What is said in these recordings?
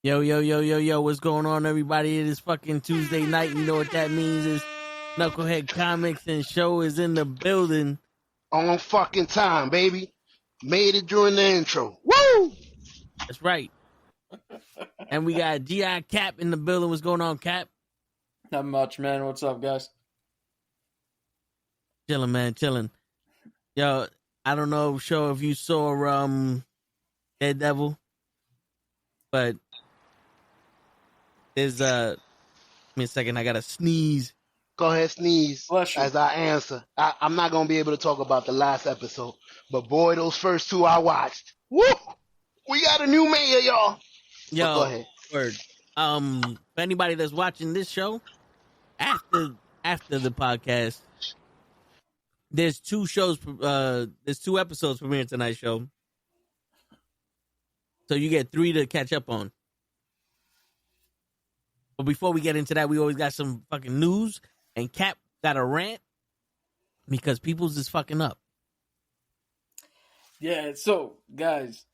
Yo, yo, yo, yo, yo, what's going on, everybody? It is fucking Tuesday night. You know what that means is Knucklehead Comics and Show is in the building. On fucking time, baby. Made it during the intro. Woo! That's right. And we got G.I. Cap in the building. What's going on, Cap? Not much, man. What's up, guys? Chilling, man, chilling. Yo, I don't know, Show, if you saw Daredevil, but there's give me a second, I gotta sneeze. Go ahead, sneeze Bless you. as I answer. I'm not going to be able to talk about the last episode, but boy, those first two I watched. Woo! We got a new mayor, y'all. Yo, go ahead. Word. For anybody that's watching this show after the podcast, there's two episodes premiering tonight's show, so you get 3 to catch up on. But before we get into that, we always got some fucking news, and Cap got a rant because people's is fucking up. Yeah, so, guys,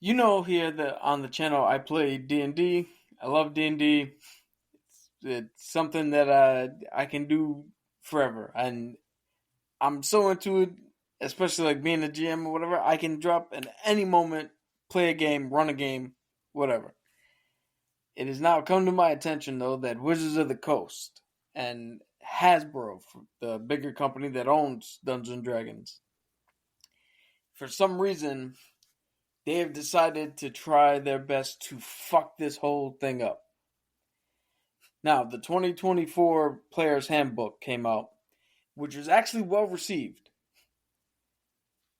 you know here that on the channel I play D&D. I love D&D. It's something that I can do forever. And I'm so into it, especially like being a GM or whatever. I can drop at any moment, play a game, run a game, whatever. It has now come to my attention, though, that Wizards of the Coast and Hasbro, the bigger company that owns Dungeons & Dragons, for some reason, they have decided to try their best to fuck this whole thing up. Now, the 2024 Player's Handbook came out, which was actually well received.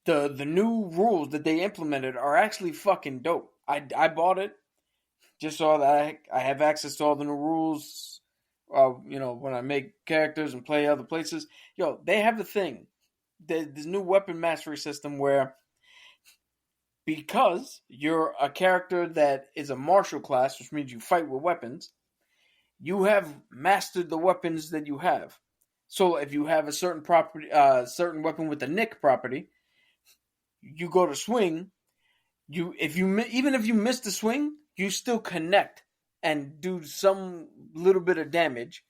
The new rules that they implemented are actually fucking dope. I bought it just so that I have access to all the new rules. When I make characters and play other places. Yo, they have a thing. This new weapon mastery system where, because you're a character that is a martial class, which means you fight with weapons, you have mastered the weapons that you have. So if you have a certain property, certain weapon with the nick property, you go to swing. Even if you miss the swing, you still connect and do some little bit of damage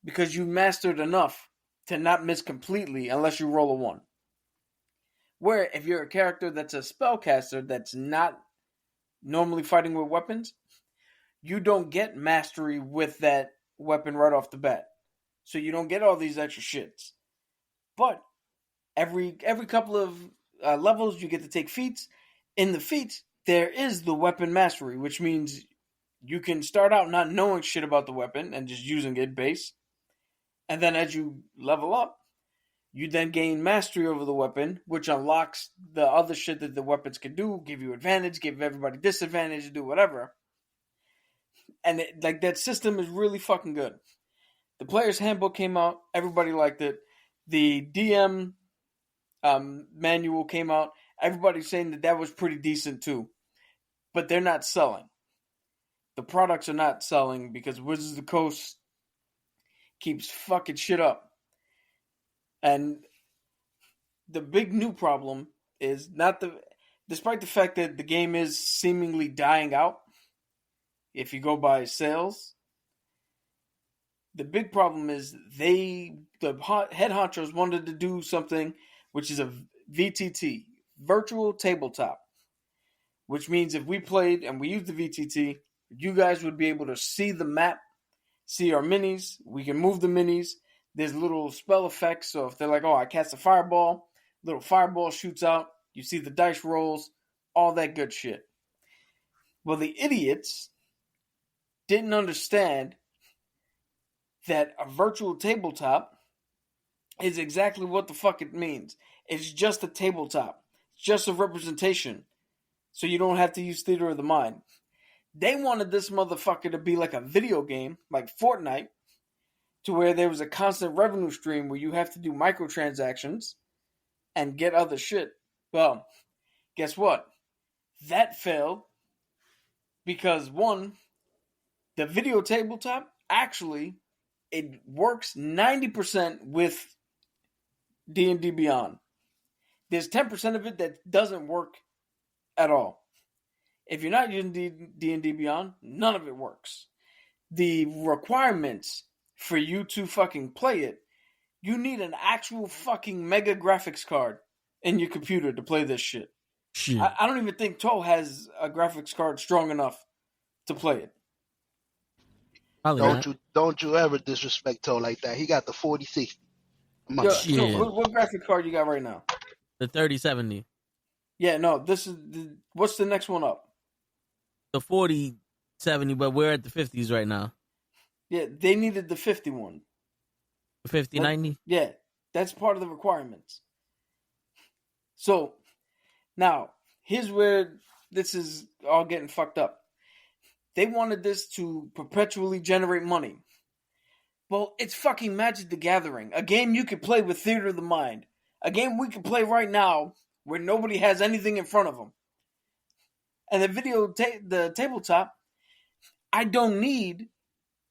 because you mastered enough to not miss completely unless you roll a 1. Where if you're a character that's a spellcaster that's not normally fighting with weapons, you don't get mastery with that weapon right off the bat. So you don't get all these extra shits. But every couple of levels, you get to take feats. In the feats, there is the weapon mastery, which means you can start out not knowing shit about the weapon and just using it base. And then as you level up, you then gain mastery over the weapon, which unlocks the other shit that the weapons can do, give you advantage, give everybody disadvantage, do whatever. And that system is really fucking good. The Player's Handbook came out. Everybody liked it. The DM manual came out. Everybody's saying that was pretty decent too. But they're not selling. The products are not selling because Wizards of the Coast keeps fucking shit up. And the big new problem is despite the fact that the game is seemingly dying out, if you go by sales, the big problem is the head honchos wanted to do something which is a VTT, virtual tabletop, which means if we played and we used the VTT, you guys would be able to see the map, see our minis. We can move the minis. There's little spell effects. So if they're like, oh, I cast a fireball, little fireball shoots out. You see the dice rolls, all that good shit. Well, the idiots didn't understand that a virtual tabletop is exactly what the fuck it means. It's just a tabletop. It's just a representation. So you don't have to use theater of the mind. They wanted this motherfucker to be like a video game, like Fortnite, to where there was a constant revenue stream where you have to do microtransactions and get other shit. Well, guess what? That failed because, one, the video tabletop, actually, it works 90% with D&D Beyond. There's 10% of it that doesn't work at all. If you're not using D&D Beyond, none of it works. The requirements for you to fucking play it, you need an actual fucking mega graphics card in your computer to play this shit. Shit. I don't even think Toe has a graphics card strong enough to play it. Probably Don't you ever disrespect Toe like that. He got the 4060. Yo, Shit. so what graphics card you got right now? The 3070. Yeah, no, this is what's the next one up? The 4070, but we're at the 50s right now. Yeah, they needed the 51. The 5090? Yeah, that's part of the requirements. So, now, here's where this is all getting fucked up. They wanted this to perpetually generate money. Well, it's fucking Magic the Gathering, a game you could play with theater of the mind, a game we could play right now where nobody has anything in front of them. And the tabletop, I don't need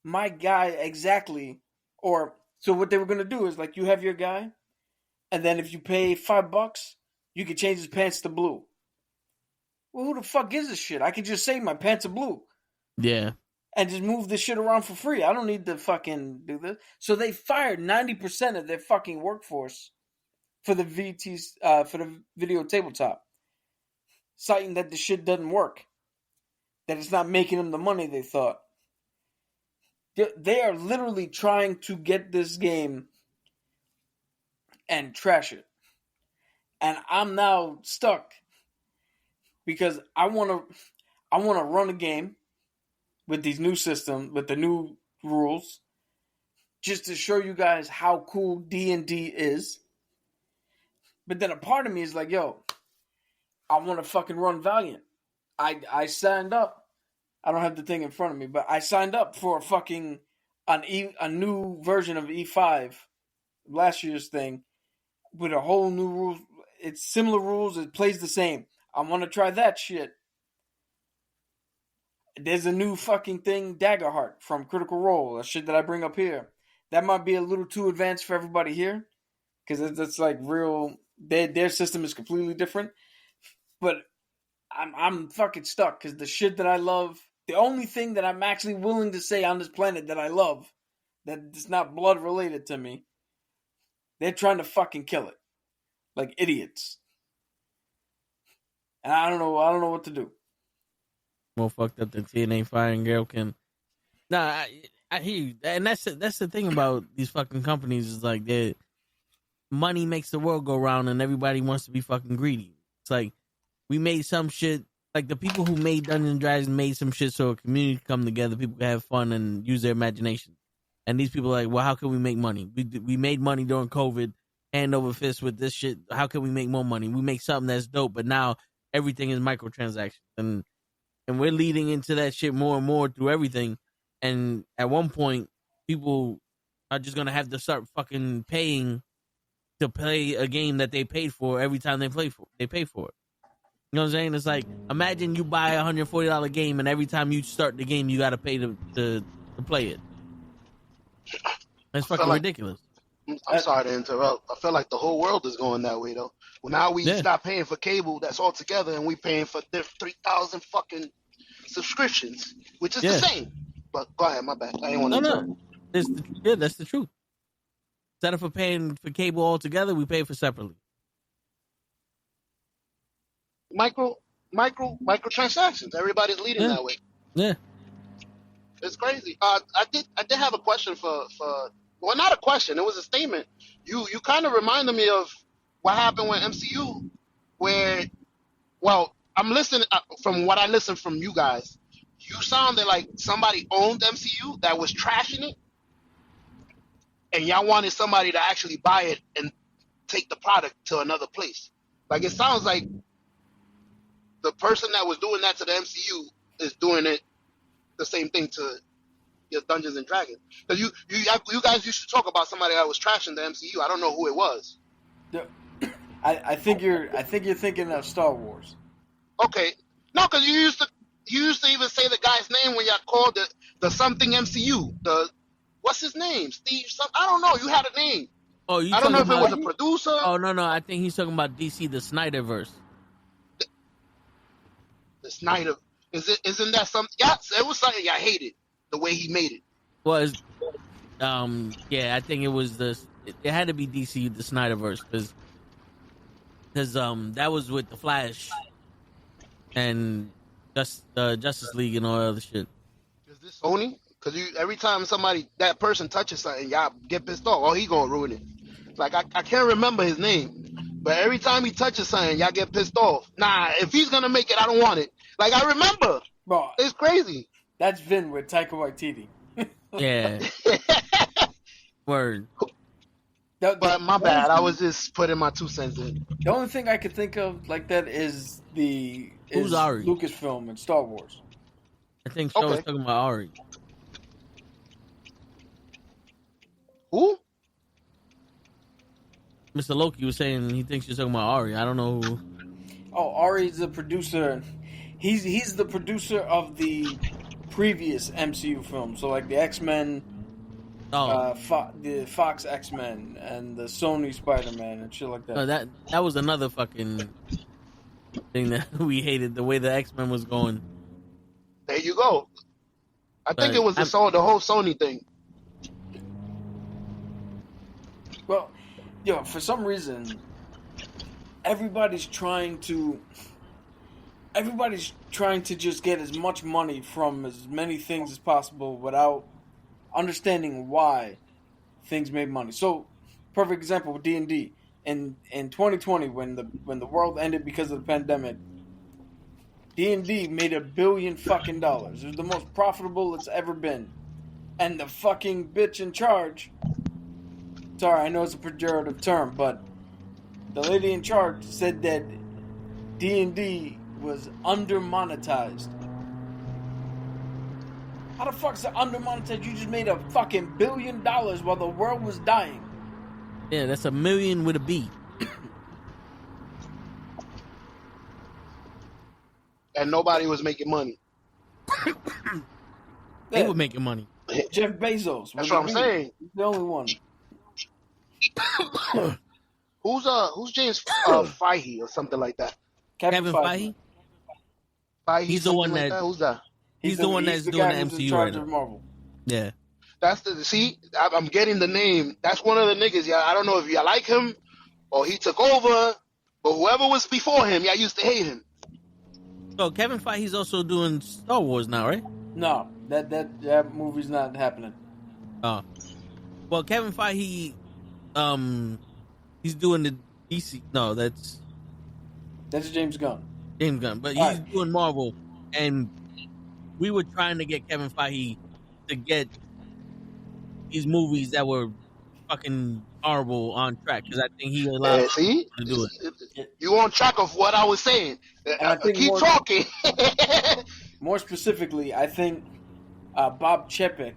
my guy exactly. Or, so what they were going to do is, like, you have your guy, and then if you pay $5, you can change his pants to blue. Well, who the fuck gives a shit? I could just say my pants are blue. Yeah. And just move this shit around for free. I don't need to fucking do this. So they fired 90% of their fucking workforce for the for the video tabletop, citing that the shit doesn't work, that it's not making them the money they thought. They are literally trying to get this game and trash it, and I'm now stuck because I want to run a game with these new systems, with the new rules, just to show you guys how cool D&D is. But then a part of me is like, yo, I want to fucking run Valiant. I signed up. I don't have the thing in front of me, but I signed up for fucking a new version of E5, last year's thing, with a whole new rules. It's similar rules. It plays the same. I want to try that shit. There's a new fucking thing, Daggerheart from Critical Role, a shit that I bring up here. That might be a little too advanced for everybody here, because it's like real. Their system is completely different. But I'm fucking stuck because the shit that I love, the only thing that I'm actually willing to say on this planet that I love, that is not blood related to me, they're trying to fucking kill it, like idiots. And I don't know what to do. More fucked up than TNA firing girl can. Nah, I hear you, and that's the thing about these fucking companies is like that. Money makes the world go round, and everybody wants to be fucking greedy. It's like we made some shit. Like the people who made Dungeons and Dragons made some shit so a community can come together, people can have fun and use their imagination. And these people are like, well, how can we make money? We made money during COVID, hand over fist with this shit. How can we make more money? We make something that's dope, but now everything is microtransactions, and we're leading into that shit more and more through everything. And at one point, people are just gonna have to start fucking paying to play a game that they paid for every time they pay for it. You know what I'm saying? It's like, imagine you buy a $140 game and every time you start the game, you got to pay to play it. That's fucking ridiculous. I'm sorry to interrupt. I feel like the whole world is going that way, though. Well, now we stop paying for cable, that's all together, and we paying for 3,000 fucking subscriptions, which is the same. But go ahead, my bad. I didn't want to interrupt. No. That's the truth. Instead of paying for cable altogether, we pay for separately. Microtransactions. Everybody's leading that way. Yeah. It's crazy. I did have a question for well, not a question. It was a statement. You kind of reminded me of what happened with MCU, where, well, I'm listening from what I listened from you guys. You sounded like somebody owned MCU that was trashing it, and y'all wanted somebody to actually buy it and take the product to another place. Like, it sounds like the person that was doing that to the MCU is doing it the same thing to your Dungeons and Dragons. Because you guys used to talk about somebody that was trashing the MCU. I don't know who it was. I think you're thinking of Star Wars. Okay, no, because you used to even say the guy's name when y'all called it the something MCU. What's his name? Steve? I don't know. You had a name. Oh, I don't know if it was a producer. Oh no, I think he's talking about DC, the Snyderverse. The Snyder. Isn't that something? Yeah, it was something I hated the way he made it. Was yeah, I think it was it had to be DC, the Snyderverse, because that was with the Flash and Justice League and all that other shit. Is this Sony? Because every time that person touches something, y'all get pissed off. Oh, he gonna ruin it. Like I can't remember his name, but every time he touches something, y'all get pissed off. Nah, if he's gonna make it, I don't want it. Like I remember, Bro, it's crazy. That's Vin with Taika Waititi. Yeah. Word. But my bad, I was just putting my 2 cents in. The only thing I could think of like that is Who's Ari? Lucasfilm and Star Wars. I think Shaw was talking about Ari. Who? Mr. Loki was saying he thinks you're talking about Ari. I don't know who. Oh, Ari's the producer. He's the producer of the previous MCU films, so like the X-Men, the Fox X-Men, and the Sony Spider-Man and shit like that. No, that was another fucking thing that we hated, the way the X-Men was going. There you go. I think it was the whole Sony thing. Well, for some reason, everybody's trying to just get as much money from as many things as possible without understanding why things made money. So, perfect example with D&D. In 2020, when the world ended because of the pandemic, D&D made $1 billion fucking dollars. It was the most profitable it's ever been. And the fucking bitch in charge, sorry, I know it's a pejorative term, but the lady in charge said that D&D was under-monetized. How the fuck's it under-monetized? You just made a fucking $1 billion while the world was dying. Yeah, that's 1 million with a B. And nobody was making money. They were making money. Jeff Bezos. That's what I'm saying. He's the only one. Who's James Feige or something like that? Kevin Feige? He's the one that. Who's that? He's the one that's doing the MCU right now. Marvel. Yeah. I'm getting the name. That's one of the niggas. Yeah, I don't know if you like him or he took over, but whoever was before him, I used to hate him. So Kevin Feige's also doing Star Wars now, right? No, that movie's not happening. Oh, well, Kevin Feige, he's doing the DC. No, that's James Gunn. James Gunn, but he's doing Marvel, and we were trying to get Kevin Feige to get these movies that were fucking horrible on track, because I think he allowed to do it. You on track of what I was saying. Keep talking. More specifically, I think Bob Chapek,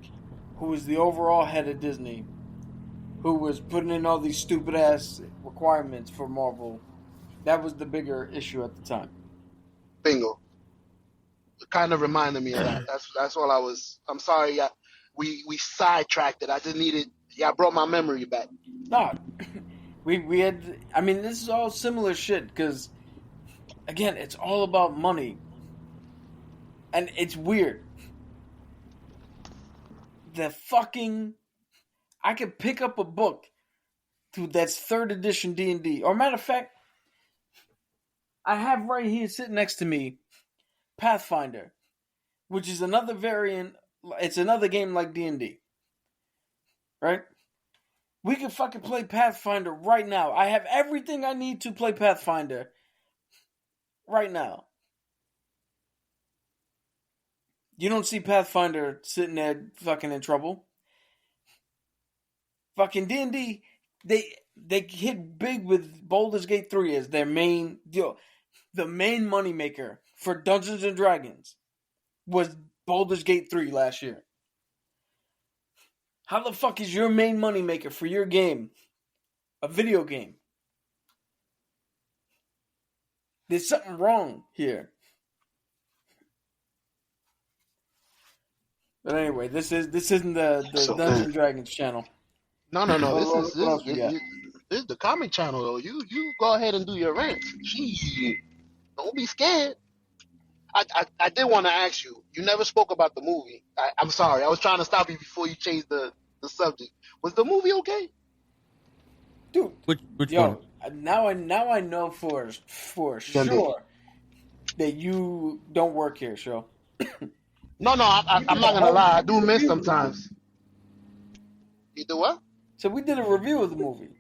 who was the overall head of Disney, who was putting in all these stupid ass requirements for Marvel, that was the bigger issue at the time. Bingo. It kind of reminded me of that. That's all I was. I'm sorry. Yeah, we sidetracked it. I just needed. Yeah, I brought my memory back. No, we had. I mean, this is all similar shit because, again, it's all about money, and it's weird. I could pick up a book that's 3rd edition D&D, or matter of fact, I have right here sitting next to me Pathfinder, which is another variant. It's another game like D&D. Right? We can fucking play Pathfinder right now. I have everything I need to play Pathfinder right now. You don't see Pathfinder sitting there fucking in trouble. Fucking D&D, they hit big with Baldur's Gate 3 as their main deal. The main moneymaker for Dungeons and Dragons was Baldur's Gate 3 last year. How the fuck is your main moneymaker for your game a video game? There's something wrong here. But anyway, this isn't the Dungeons and Dragons channel. No. This is the comic channel though. You go ahead and do your rant. Gee, don't be scared. I did want to ask you. You never spoke about the movie. I'm sorry. I was trying to stop you before you changed the subject. Was the movie okay? Dude, Which one? yo, now I know for Indeed. sure that you don't work here, show. No, We I'm did a not gonna whole lie. I do miss review of the movie. sometimes. You do what? So we did a review of the movie.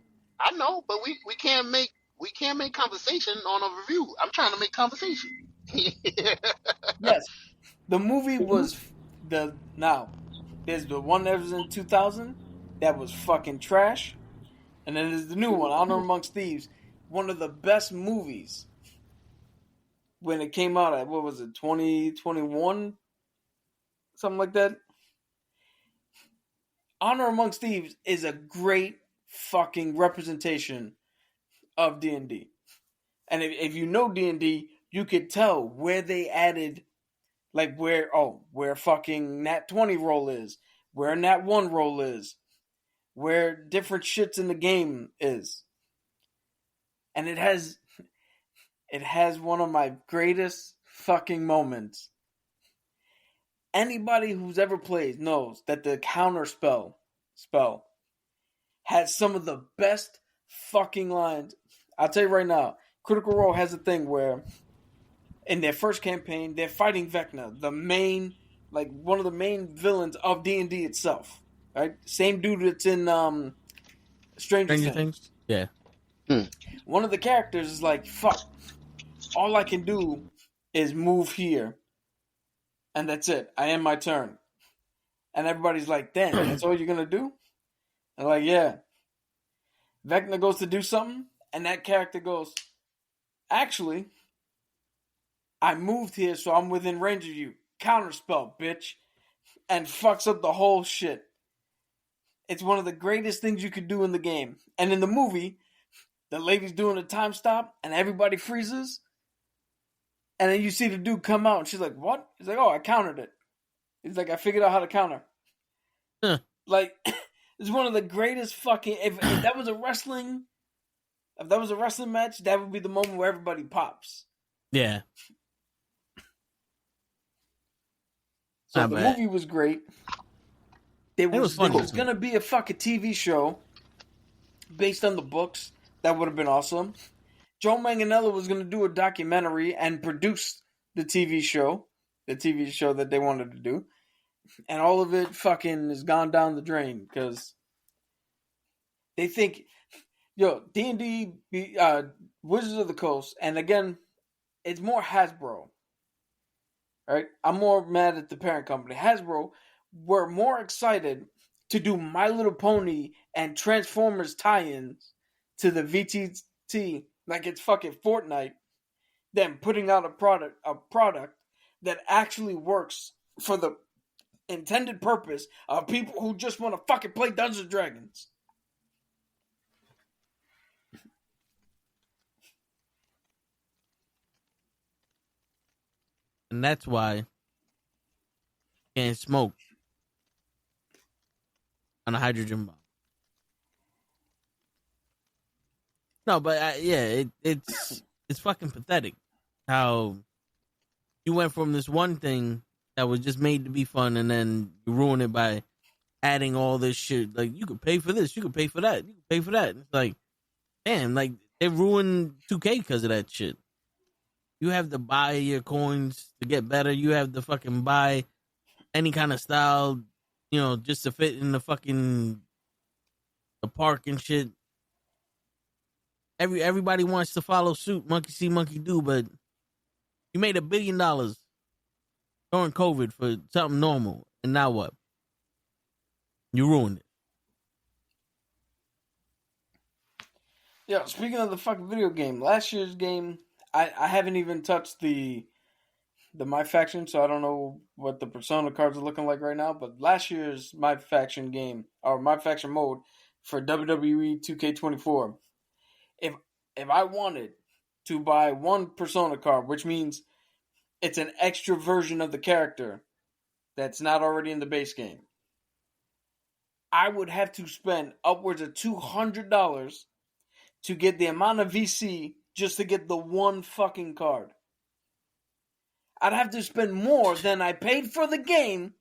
I know, but we can't make conversation on a review. I'm trying to make conversation. Yes, the movie was there's the one that was in 2000 that was fucking trash, and then there's the new one, Honor Amongst Thieves, one of the best movies when it came out at, what was it, 2021, something like that. Honor Amongst Thieves is a great fucking representation of D&D. And if you know D&D, you could tell where they added, like where fucking Nat 20 roll is, where Nat 1 roll is, where different shits in the game is. And it has one of my greatest fucking moments. Anybody who's ever played knows that the counter spell has some of the best fucking lines. I'll tell you right now, Critical Role has a thing where in their first campaign, they're fighting Vecna, the main, like one of the main villains of D&D itself. Right? Same dude that's in Stranger Things. Yeah. One of the characters is like, fuck, all I can do is move here. And that's it. I end my turn. And everybody's like, damn, that's all you're going to do? And like, yeah. Vecna goes to do something, and that character goes, actually, I moved here so I'm within range of you. Counterspell, bitch. And fucks up the whole shit. It's one of the greatest things you could do in the game. And in the movie, the lady's doing a time stop, and everybody freezes. And then you see the dude come out, and she's like, what? He's like, oh, I countered it. He's like, I figured out how to counter. Huh. Like, it's one of the greatest fucking... If that was a wrestling... If that was a wrestling match, that would be the moment where everybody pops. Yeah. So Not the bad. movie was great. There was going to be a fucking TV show based on the books. That would have been awesome. Joe Manganiello was going to do a documentary and produce the TV show that they wanted to do. And all of it fucking has gone down the drain because they think, D&D, Wizards of the Coast, and again, it's more Hasbro. Right? I'm more mad at the parent company. Hasbro were more excited to do My Little Pony and Transformers tie-ins to the VTT like it's fucking Fortnite than putting out a product that actually works for the intended purpose of people who just want to fucking play Dungeons and Dragons. And that's why you can't smoke on a hydrogen bomb. No, but it's fucking pathetic how you went from this one thing that was just made to be fun, and then you ruin it by adding all this shit. Like, you could pay for this, you could pay for that, you could pay for that. And it's like, damn, like, they ruined 2K because of that shit. You have to buy your coins to get better. You have to fucking buy any kind of style, just to fit in the park and shit. Everybody wants to follow suit, monkey see, monkey do, but you made $1 billion during COVID for something normal, and now what? You ruined it. Yeah, speaking of the fucking video game, last year's game, I haven't even touched the My Faction, so I don't know what the Persona cards are looking like right now, but last year's My Faction game, or My Faction mode for WWE 2K24, if I wanted to buy one Persona card, which means it's an extra version of the character that's not already in the base game, I would have to spend upwards of $200 to get the amount of VC just to get the one fucking card. I'd have to spend more than I paid for the game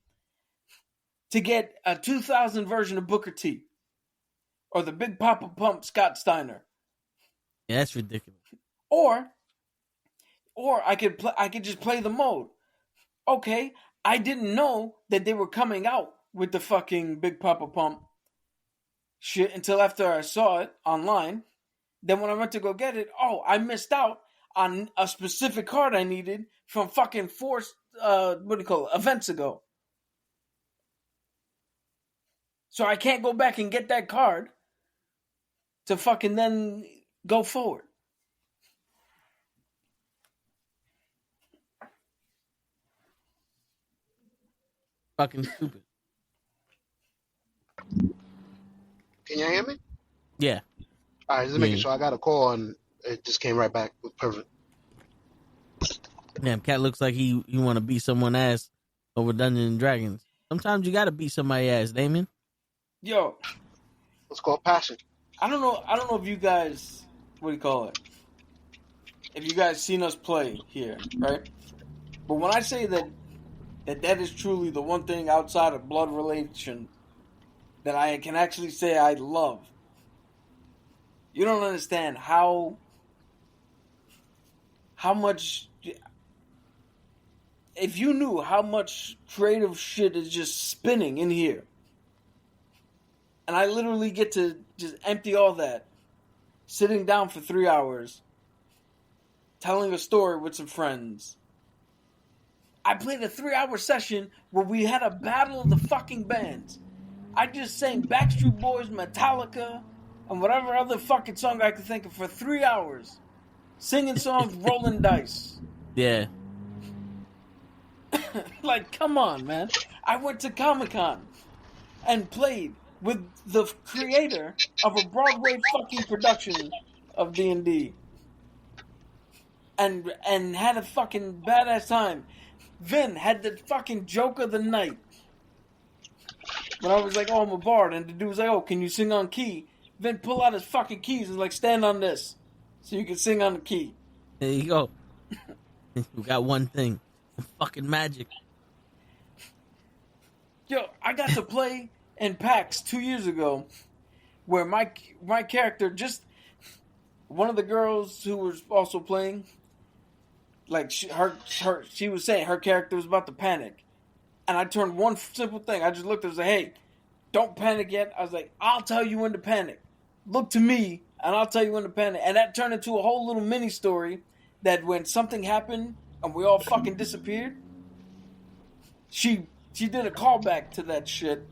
to get a 2000 version of Booker T or the Big Papa Pump Scott Steiner. Yeah, that's ridiculous. Or I could just play the mode. Okay, I didn't know that they were coming out with the fucking Big Papa Pump shit until after I saw it online. Then when I went to go get it, I missed out on a specific card I needed from fucking events ago. So I can't go back and get that card to fucking then go forward. Fucking stupid. Can you hear me? Yeah. All right, just making sure. I got a call and it just came right back. Perfect. Damn, Cat looks like he want to beat someone ass over Dungeons and Dragons. Sometimes you gotta beat somebody ass, Damien. Yo, It's called passion. I don't know if you guys, what do you call it? If you guys seen us play here, right? But when I say that is truly the one thing outside of blood relation that I can actually say I love, you don't understand how much. If you knew how much creative shit is just spinning in here, and I literally get to just empty all that, sitting down for 3 hours, telling a story with some friends. I played a 3-hour session where we had a battle of the fucking bands. I just sang Backstreet Boys, Metallica, and whatever other fucking song I could think of for 3 hours. Singing songs, rolling dice. Yeah. Like, come on, man. I went to Comic-Con and played with the creator of a Broadway fucking production of D&D. And had a fucking badass time. Vin had the fucking joke of the night. When I was like, I'm a bard, and the dude was like, can you sing on key? Vin pull out his fucking keys and like, stand on this so you can sing on the key. There you go. We got one thing. Fucking magic. Yo, I got to play in PAX 2 years ago where my character, just one of the girls who was also playing, like she was saying her character was about to panic. And I turned one simple thing. I just looked at her and said, hey, don't panic yet. I was like, I'll tell you when to panic. Look to me and I'll tell you when to panic. And that turned into a whole little mini story that when something happened and we all fucking disappeared, she did a callback to that shit.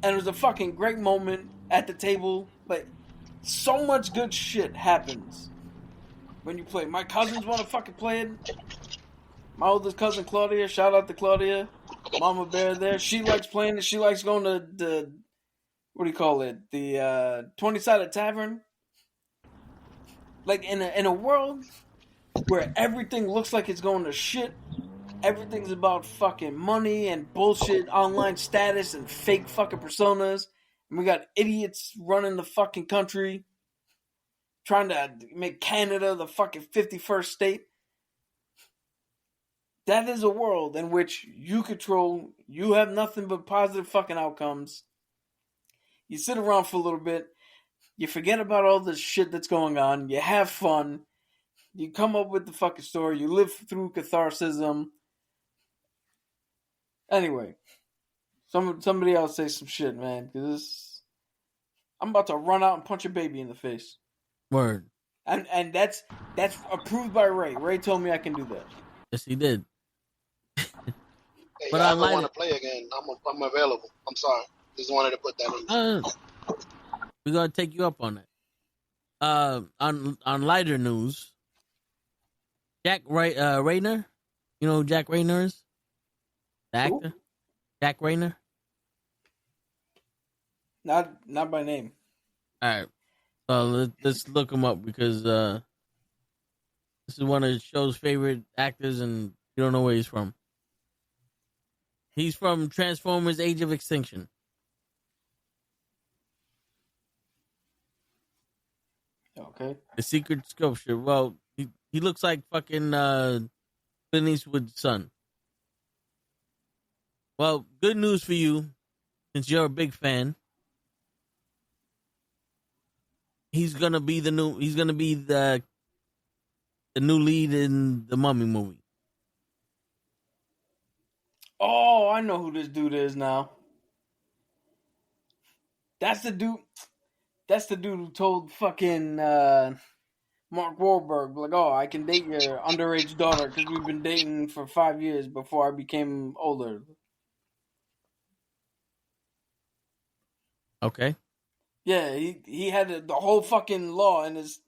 And it was a fucking great moment at the table. Like, so much good shit happens when you play. My cousins want to fucking play it. My oldest cousin Claudia, shout out to Claudia, Mama Bear there. She likes playing it. She likes going to the, what do you call it? The 20-sided tavern. Like in a world where everything looks like it's going to shit. Everything's about fucking money and bullshit online status and fake fucking personas. And we got idiots running the fucking country, trying to make Canada the fucking 51st state. That is a world in which you control, you have nothing but positive fucking outcomes. You sit around for a little bit, you forget about all the shit that's going on, you have fun, you come up with the fucking story, you live through catharsis. Anyway, somebody else say some shit, man, because I'm about to run out and punch a baby in the face. Word. And that's approved by Ray. Ray told me I can do that. Yes, he did. Hey, But I I want to play again. I'm available. I'm sorry. Just wanted to put that in. We're gonna take you up on that. On lighter news, Jack Rayner, you know who Jack Rayner is? The actor? Who? Jack Rayner? Not by name. Alright. Let's look him up because this is one of the show's favorite actors and you don't know where he's from. He's from Transformers Age of Extinction. Okay. The Secret Sculpture. Well, he looks like fucking Clint Eastwood's son. Well, good news for you, since you're a big fan. He's gonna be the new. He's gonna be the new lead in the Mummy movie. Oh, I know who this dude is now. That's the dude. That's the dude who told fucking Mark Wahlberg, like, "Oh, I can date your underage daughter because we've been dating for 5 years before I became older." Okay. Yeah, he had the whole fucking law, and is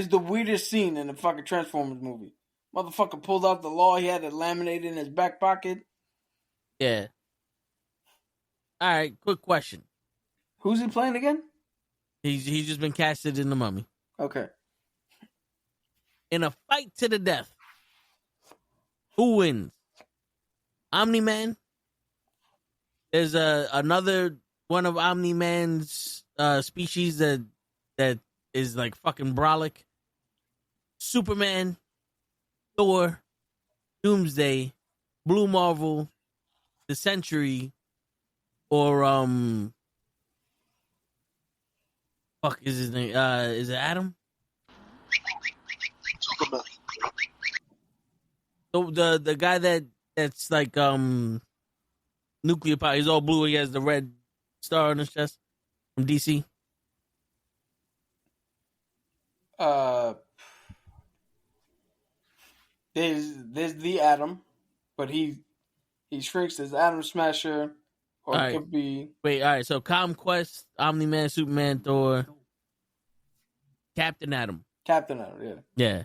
the weirdest scene in the fucking Transformers movie. Motherfucker pulled out the law. He had it laminated in his back pocket. Yeah. All right. Quick question. Who's he playing again? He's just been casted in the Mummy. Okay. In a fight to the death, who wins? Omni-Man? There's another one of Omni-Man's species that is like fucking brolic. Superman, Thor, Doomsday, Blue Marvel, the Century, or fuck is his name? Is it Adam? Superman. The guy that's like nuclear power. He's all blue. He has the red star on his chest from DC. There's the Atom, but he shrinks as Atom Smasher, or All it right. could be Wait, all right. So Conquest, Omni-Man, Superman, Thor, Captain Atom. Captain Atom. Yeah. Yeah.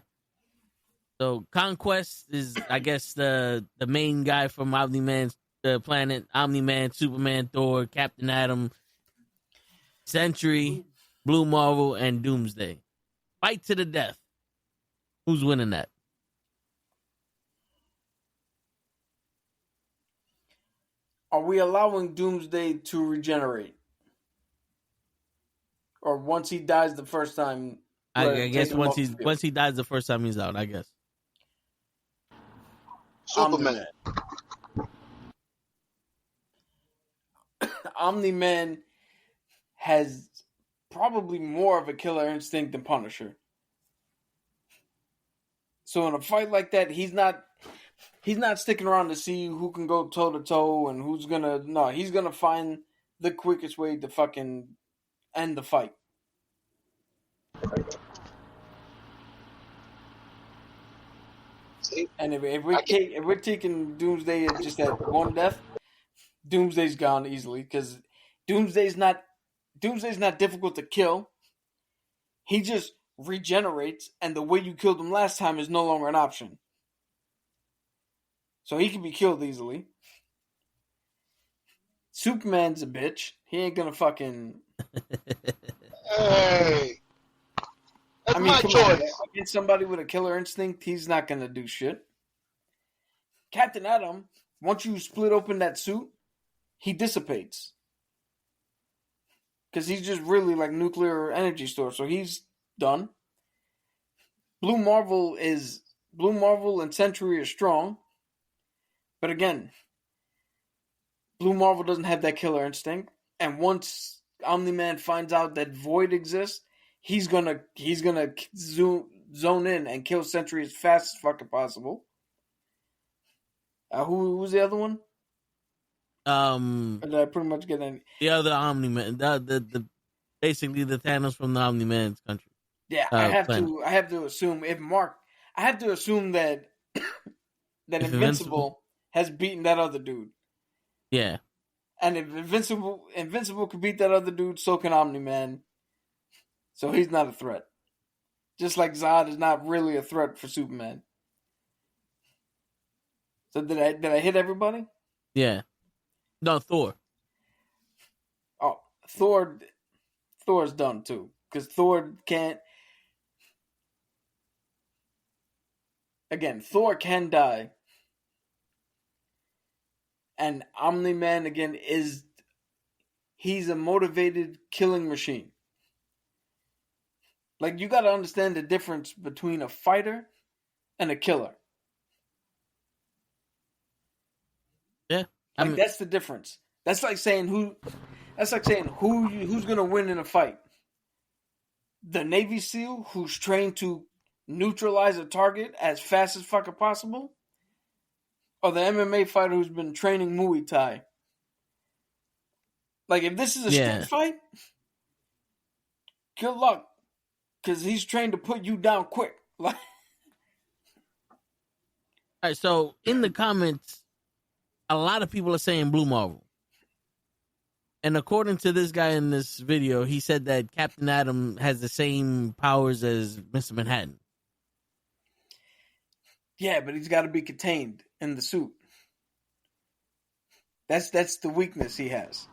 So Conquest is, I guess, the main guy from Omni-Man's planet. Omni-Man, Superman, Thor, Captain Atom, Sentry, Blue Marvel, and Doomsday. Fight to the death. Who's winning that? Are we allowing Doomsday to regenerate? Or once he dies the first time, I guess take him off the field? once he dies the first time he's out, I guess. Superman. Omni-Man has probably more of a killer instinct than Punisher. So in a fight like that, he's not sticking around to see who can go toe to toe and who's gonna. No, he's gonna find the quickest way to fucking end the fight. See? And if we're taking Doomsday at just at one death, Doomsday's gone easily because Doomsday's not difficult to kill. He just regenerates, and the way you killed him last time is no longer an option. So he can be killed easily. Superman's a bitch. He ain't gonna fucking. Hey. That's my come choice. on. Against somebody with a killer instinct, he's not gonna do shit. Captain Atom, once you split open that suit, he dissipates. Because he's just really like nuclear energy store, so he's done. Blue Marvel and Sentry are strong. But again, Blue Marvel doesn't have that killer instinct. And once Omni-Man finds out that Void exists, he's gonna zone in and kill Sentry as fast as fucking possible. Who's the other one? Or did I pretty much get any? The other Omni-Man, the basically the Thanos from the Omni-Man's country. Yeah, I have to assume that that Invincible has beaten that other dude. Yeah. And if Invincible could beat that other dude, so can Omni-Man. So he's not a threat. Just like Zod is not really a threat for Superman. So did I hit everybody? Yeah. No, Thor. Oh, Thor's done too. Because Thor can't. Again, Thor can die. And Omni-Man, again, he's a motivated killing machine. Like, you gotta understand the difference between a fighter and a killer. I Like mean, that's the difference. That's like saying who's gonna win in a fight. The Navy SEAL who's trained to neutralize a target as fast as fucking possible, or the MMA fighter who's been training Muay Thai. Like if this is a street yeah. fight, good luck, because he's trained to put you down quick. Like, All right, so in the comments, a lot of people are saying Blue Marvel. And according to this guy in this video, he said that Captain Atom has the same powers as Mr. Manhattan. yeah, but he's got to be contained in the suit. That's the weakness he has.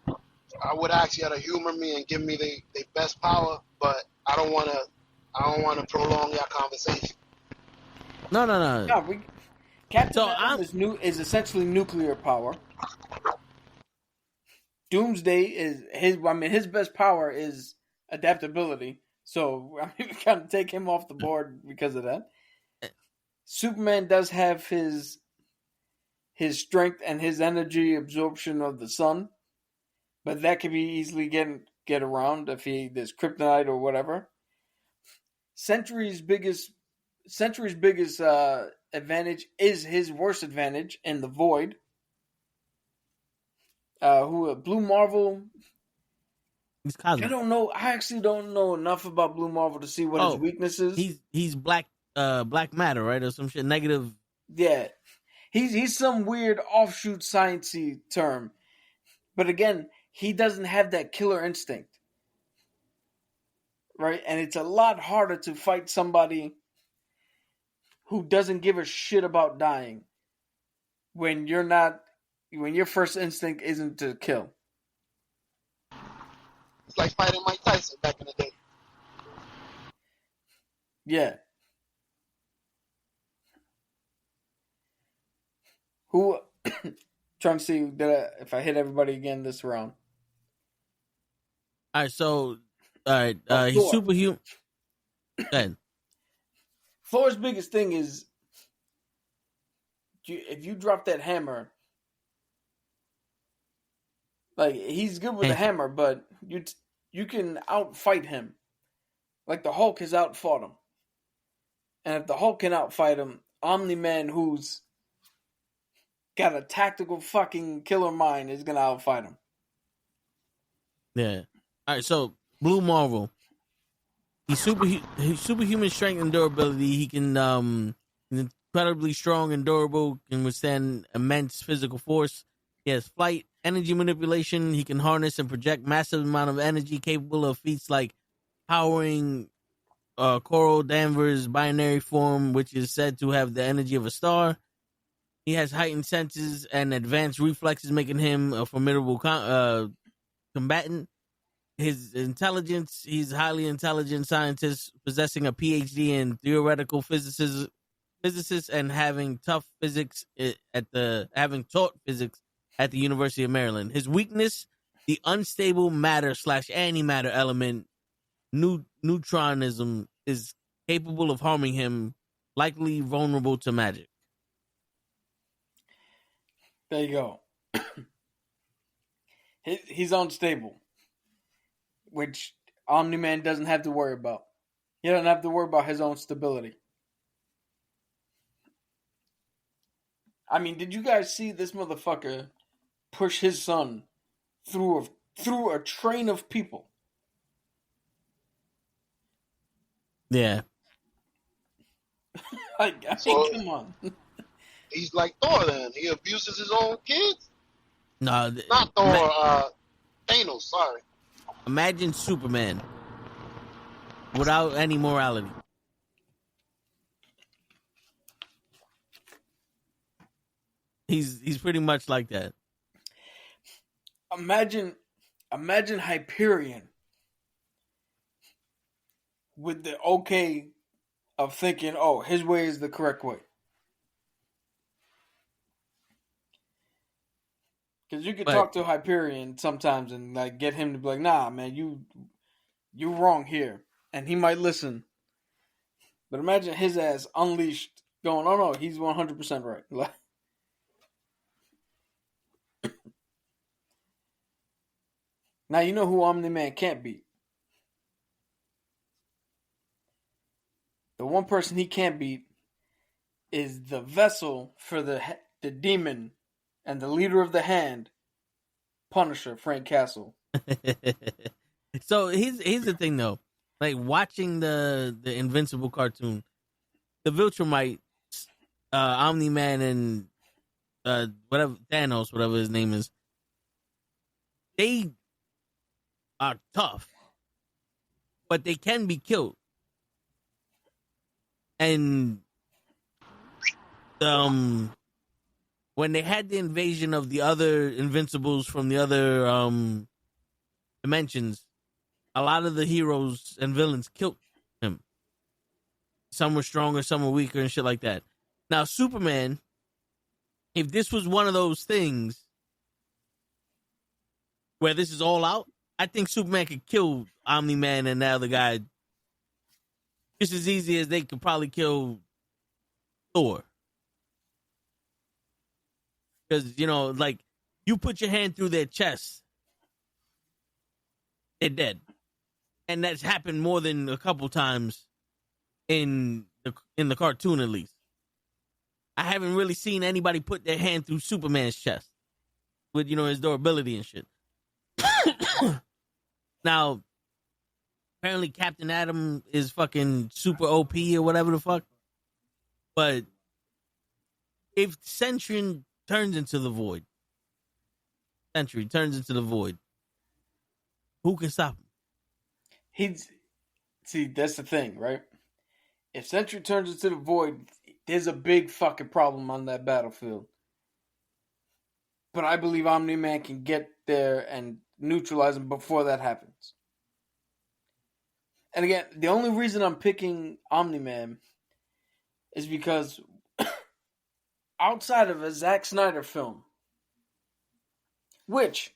I would ask you to humor me and give me the best power, but I don't want to prolong your conversation. No. No, Captain So Atom is essentially nuclear power. Doomsday is his. I mean, his best power is adaptability. So I mean, we kind of take him off the board because of that. Superman does have his strength and his energy absorption of the sun, but that can be easily get around if there's kryptonite or whatever. Sentry's biggest advantage is his worst advantage in the Void. Blue Marvel? he's cosmic. I don't know. I actually don't know enough about Blue Marvel to see what his weakness is. He's black matter, right, or some shit negative. Yeah, he's some weird offshoot sciencey term, but again, he doesn't have that killer instinct, right? And it's a lot harder to fight somebody who doesn't give a shit about dying when your first instinct isn't to kill. It's like fighting Mike Tyson back in the day. Yeah. Who? Trying to see if I hit everybody again this round. All right, so he's Thor. superhuman. Go ahead. Thor's biggest thing is if you drop that hammer, like he's good with a hammer, but you can outfight him. Like the Hulk has outfought him, and if the Hulk can outfight him, Omni-Man, who's got a tactical fucking killer mind, is gonna outfight him. Yeah. All right, so Blue Marvel. He's superhuman strength and durability. He can incredibly strong and durable, can withstand immense physical force. He has flight, energy manipulation. He can harness and project massive amount of energy, capable of feats like powering Coral Danvers' binary form, which is said to have the energy of a star. He has heightened senses and advanced reflexes, making him a formidable combatant. His intelligence, he's a highly intelligent scientist possessing a PhD in theoretical physics and having taught physics at the University of Maryland. His weakness, the unstable matter / antimatter element, neutronism, is capable of harming him, likely vulnerable to magic. There you go. He's unstable, which Omni-Man doesn't have to worry about. He doesn't have to worry about his own stability. I mean, did you guys see this motherfucker push his son through a train of people? Yeah. Like, I mean, come on. He's like Thor then. He abuses his own kids? No, Not Thor, Thanos, sorry. Imagine Superman without any morality. He's pretty much like that. Imagine Hyperion with the okay of thinking, oh, his way is the correct way. Because you could talk to Hyperion sometimes and like get him to be like, nah, man, you're wrong here. And he might listen. But imagine his ass unleashed going, oh no, he's 100% right. Now you know who Omni-Man can't beat. The one person he can't beat is the vessel for the demon and the leader of the Hand, Punisher, Frank Castle. So here's the thing though, like watching the Invincible cartoon, the Viltrumite, Omni Man, and whatever Thanos, whatever his name is, they are tough, but they can be killed. And when they had the invasion of the other Invincibles from the other dimensions, a lot of the heroes and villains killed him. Some were stronger, some were weaker, and shit like that. Now, Superman, if this was one of those things where this is all out, I think Superman could kill Omni-Man and the other guy just as easy as they could probably kill Thor. Because, you know, like, you put your hand through their chest, they're dead. And that's happened more than a couple times in the cartoon, at least. I haven't really seen anybody put their hand through Superman's chest with, you know, his durability and shit. Now, apparently Captain Atom is fucking super OP or whatever the fuck. But if Sentry turns into the Void, who can stop him? See, that's the thing, right? If Sentry turns into the Void, there's a big fucking problem on that battlefield. But I believe Omni-Man can get there and neutralize him before that happens. And again, the only reason I'm picking Omni-Man is because outside of a Zack Snyder film, which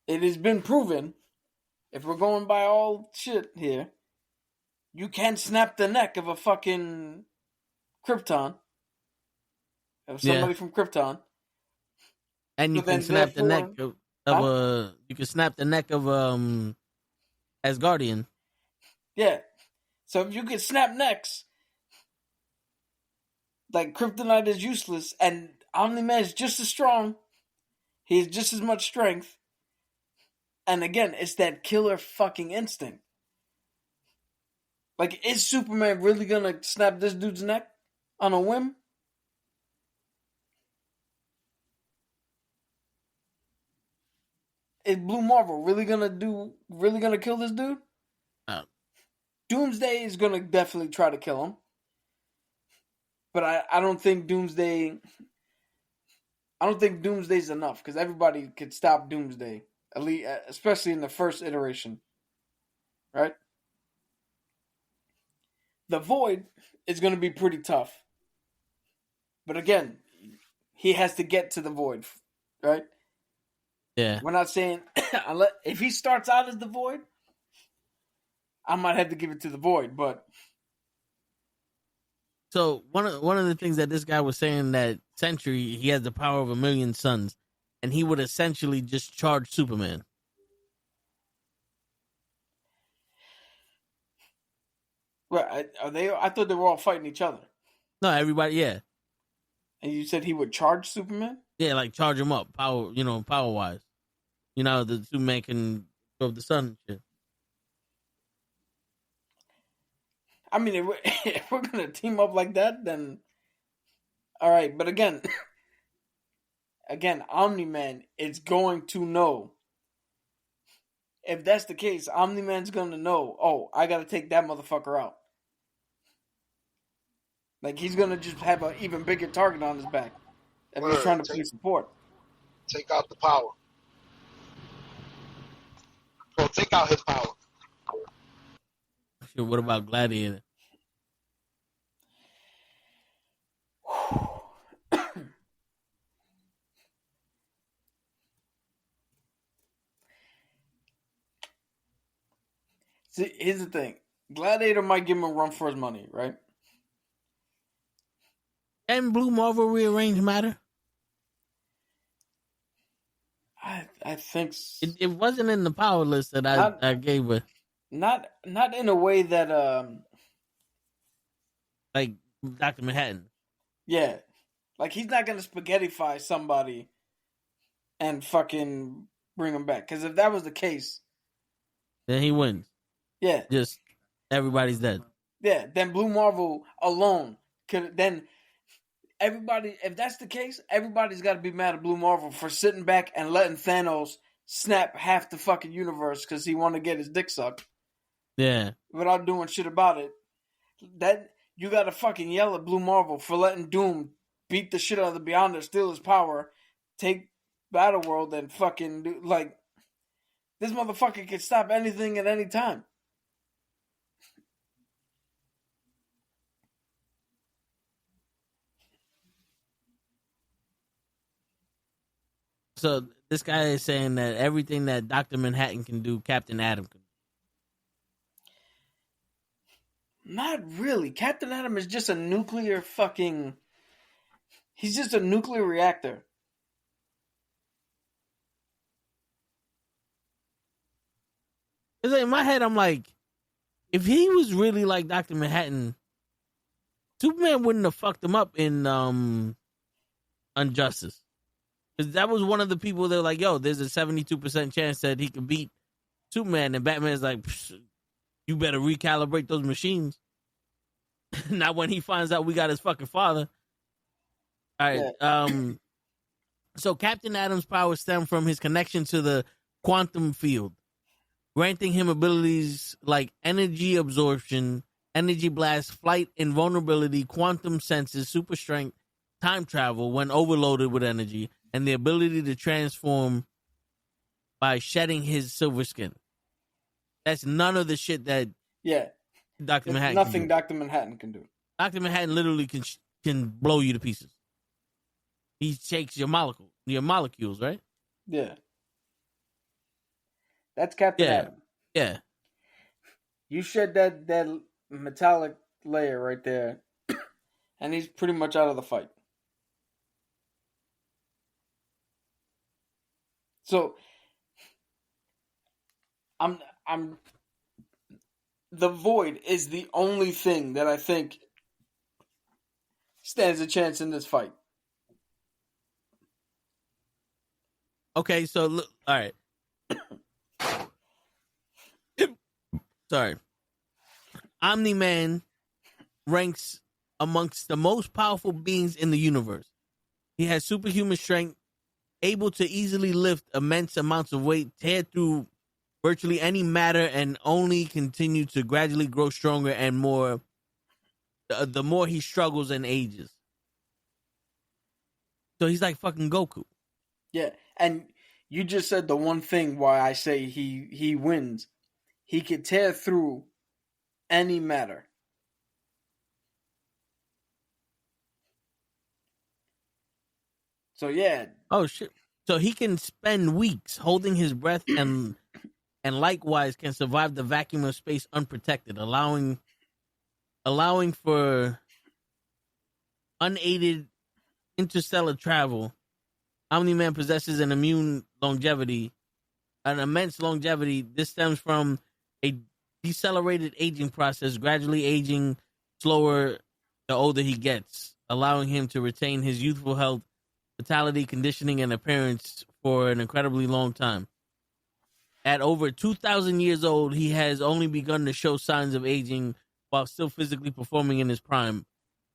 it has been proven, if we're going by all shit here, you can snap the neck of a fucking Krypton. Of somebody from Krypton. And you can snap the neck of you can snap the neck of Asgardian. Yeah. So if you can snap necks, like Kryptonite is useless, and Omni-Man is just as strong. He has just as much strength. And again, it's that killer fucking instinct. Like, is Superman really gonna snap this dude's neck on a whim? Is Blue Marvel really gonna kill this dude? No. Doomsday is gonna definitely try to kill him. But I don't think Doomsday's enough, because everybody could stop Doomsday, at least, especially in the first iteration, right? The Void is going to be pretty tough, but again, he has to get to the Void, right? Yeah. We're not saying if he starts out as the Void, I might have to give it to the Void, but. So one of the things that this guy was saying, that Sentry, he has the power of 1,000,000 suns, and he would essentially just charge Superman. Right? I thought they were all fighting each other. No, everybody, yeah. And you said he would charge Superman? Yeah, like charge him up, power wise. You know, the Superman can go the sun and shit. I mean, if we're gonna team up like that, then all right. But again, Omni-Man is going to know. If that's the case, Omni-Man's gonna know. Oh, I gotta take that motherfucker out. Like, he's gonna just have an even bigger target on his back if he's trying to play support. Take out the power. Well, take out his power. Sure, what about Gladiator? See, here's the thing. Gladiator might give him a run for his money, right? And Blue Marvel rearrange matter? I think It wasn't in the power list that not I gave her. not in a way that Like Dr. Manhattan. yeah, like he's not gonna spaghettify somebody and fucking bring him back. Because if that was the case, Then he wins. yeah, Just everybody's dead. yeah, then Blue Marvel alone could then everybody. If that's the case, everybody's got to be mad at Blue Marvel for sitting back and letting Thanos snap half the fucking universe because he wanted to get his dick sucked Yeah. without doing shit about it. That you got to fucking yell at Blue Marvel for letting Doom beat the shit out of the Beyonder, steal his power, take Battleworld, and fucking do like this motherfucker can stop anything at any time. So this guy is saying that everything that Dr. Manhattan can do, Captain Atom can do. Not really. Captain Atom is just a nuclear fucking. He's just a nuclear reactor. Because in my head, I'm like, if he was really like Dr. Manhattan, Superman wouldn't have fucked him up in Injustice. Because that was one of the people that were like, yo, there's a 72% chance that he could beat Superman. And Batman's like, you better recalibrate those machines. Not when he finds out we got his fucking father. All right. Yeah. So Captain Atom's powers stem from his connection to the quantum field, granting him abilities like energy absorption, energy blast, flight, invulnerability, quantum senses, super strength, time travel when overloaded with energy, and the ability to transform by shedding his silver skin. That's none of the shit that Yeah. Dr. Manhattan Nothing can do. Dr. Manhattan can do. Dr. Manhattan literally can blow you to pieces. He shakes your molecules, right? Yeah. That's Captain Yeah. Atom. Yeah. You shed that metallic layer right there, and he's pretty much out of the fight. So I'm the Void is the only thing that I think stands a chance in this fight. Okay, so look, all right. Sorry. Omni-Man ranks amongst the most powerful beings in the universe. He has superhuman strength, able to easily lift immense amounts of weight, tear through virtually any matter, and only continue to gradually grow stronger and more the more he struggles and ages. So he's like fucking Goku. Yeah, and you just said the one thing why I say he wins. He could tear through any matter. So yeah. Oh shit. So he can spend weeks holding his breath and likewise can survive the vacuum of space unprotected, allowing for unaided interstellar travel. Omni-Man possesses an immense longevity. This stems from a decelerated aging process, gradually aging slower the older he gets, allowing him to retain his youthful health, vitality, conditioning, and appearance for an incredibly long time. At over 2,000 years old, he has only begun to show signs of aging while still physically performing in his prime.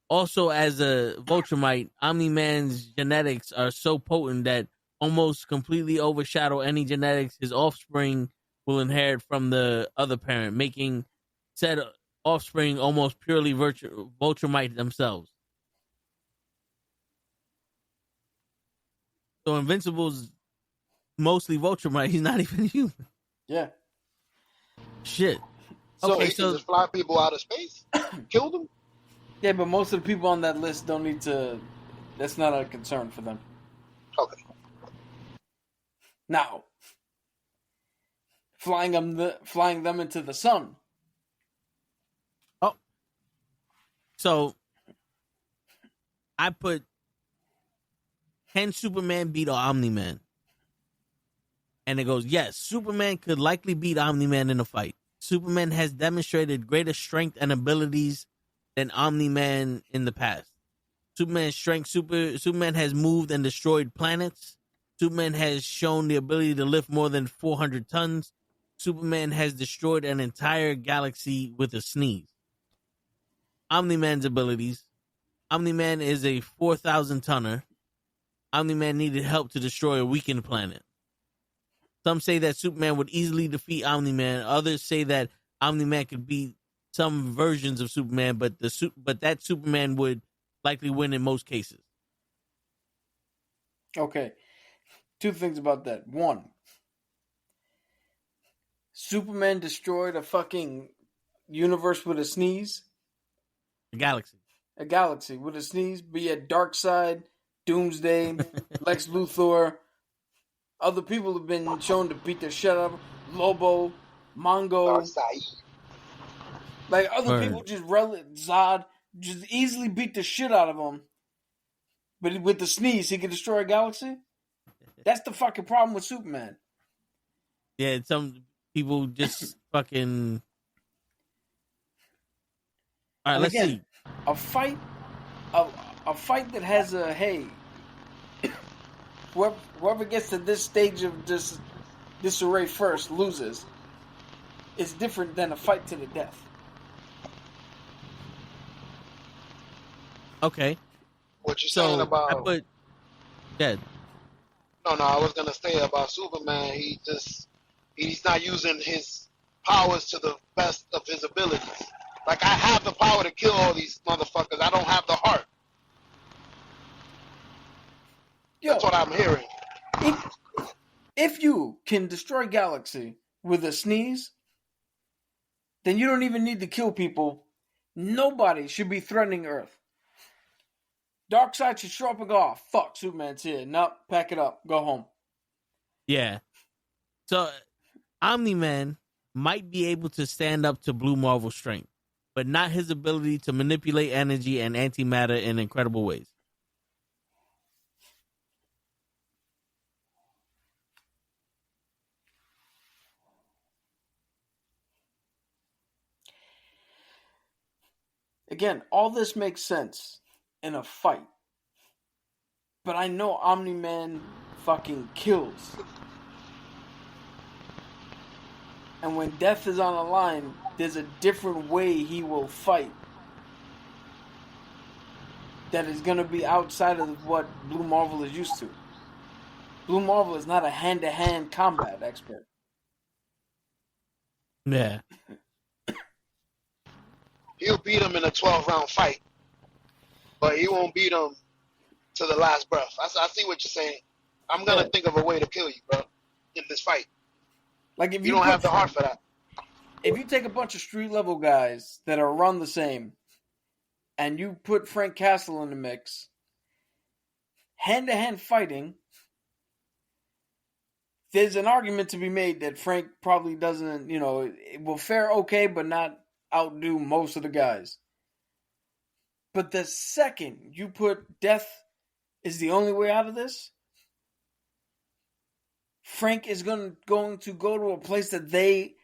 Also, as a Viltrumite, Omni-Man's genetics are so potent that almost completely overshadow any genetics his offspring will inherit from the other parent, making said offspring almost purely Viltrumite themselves. So Invincible's mostly Viltrumite. He's not even human. Yeah. Shit. So Okay, he can just fly people out of space, kill them. Yeah, but most of the people on that list don't need to. That's not a concern for them. Okay. Now, flying them into the sun. Oh, so I put, can Superman beat Omni-Man? And it goes, yes, Superman could likely beat Omni-Man in a fight. Superman has demonstrated greater strength and abilities than Omni-Man in the past. Superman has moved and destroyed planets. Superman has shown the ability to lift more than 400 tons. Superman has destroyed an entire galaxy with a sneeze. Omni-Man's abilities. Omni-Man is a 4,000 tonner. Omni-Man needed help to destroy a weakened planet. Some say that Superman would easily defeat Omni-Man. Others say that Omni-Man could beat some versions of Superman, but that Superman would likely win in most cases. Okay. Two things about that. One, Superman destroyed a fucking universe with a sneeze. The galaxy. A galaxy with a sneeze. Be it Darkseid, Doomsday, Lex Luthor. Other people have been shown to beat the shit out of Lobo, Mongo. Darkseid. Like other Word. people just Zod just easily beat the shit out of him. But with the sneeze, he can destroy a galaxy? That's the fucking problem with Superman. Yeah, some people just fucking. All right, And let's again, see. A fight that has a hey, whoever gets to this stage of disarray first loses. It's different than a fight to the death. Okay. What you're saying about? Dead. No, I was gonna say about Superman. He's not using his powers to the best of his abilities. Like, I have the power to kill all these motherfuckers. I don't have the heart. Yo, That's what I'm hearing. If you can destroy galaxy with a sneeze, then you don't even need to kill people. Nobody should be threatening Earth. Darkseid should show up and go, oh, fuck, Superman's here. Nope, pack it up, go home. Yeah. So, Omni-Man might be able to stand up to Blue Marvel's strength, but not his ability to manipulate energy and antimatter in incredible ways. Again, all this makes sense in a fight. But I know Omni-Man fucking kills. And when death is on the line, there's a different way he will fight. That is going to be outside of what Blue Marvel is used to. Blue Marvel is not a hand-to-hand combat expert. Yeah. He'll beat him in a 12-round fight, but he won't beat him to the last breath. I see what you're saying. I'm gonna think of a way to kill you, bro, in this fight. Like if you don't have the heart for that. If you take a bunch of street-level guys that are run the same, and you put Frank Castle in the mix, hand-to-hand fighting, there's an argument to be made that Frank probably doesn't, will fare okay, but not outdo most of the guys. But the second you put death is the only way out of this, Frank is going to go to a place that they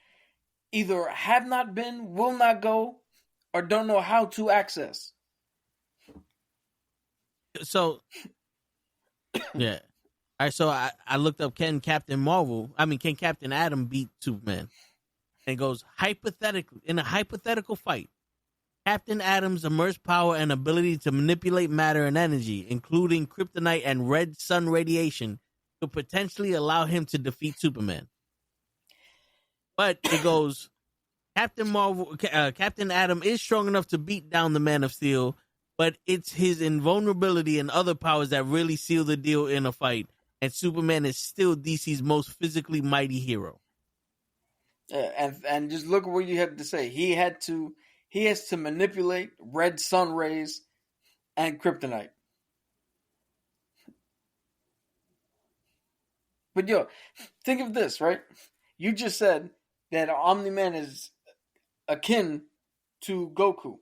either have not been, will not go, or don't know how to access. So, yeah. All right, so I looked up can Captain Adam beat Superman? And it goes, in a hypothetical fight, Captain Adam's immersed power and ability to manipulate matter and energy, including kryptonite and red sun radiation, could potentially allow him to defeat Superman. But it goes, Captain Adam is strong enough to beat down the Man of Steel, but it's his invulnerability and other powers that really seal the deal in a fight, and Superman is still DC's most physically mighty hero. And just look at what you had to say. He has to manipulate red sun rays and kryptonite. But think of this, right? You just said that Omni-Man is akin to Goku.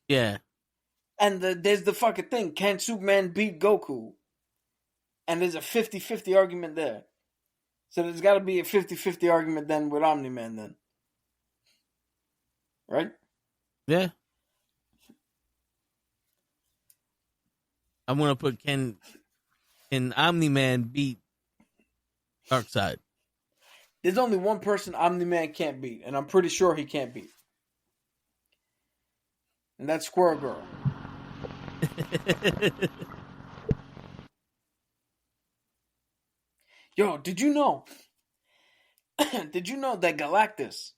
Yeah. And there's the fucking thing. Can Superman beat Goku? And there's a 50-50 argument there. So there's got to be a 50-50 argument then with Omni-Man then. Right? Yeah. I'm gonna put can Omni-Man beat Darkseid? There's only one person Omni-Man can't beat, and I'm pretty sure he can't beat. And that's Squirrel Girl. Yo, did you know? Did you know that Galactus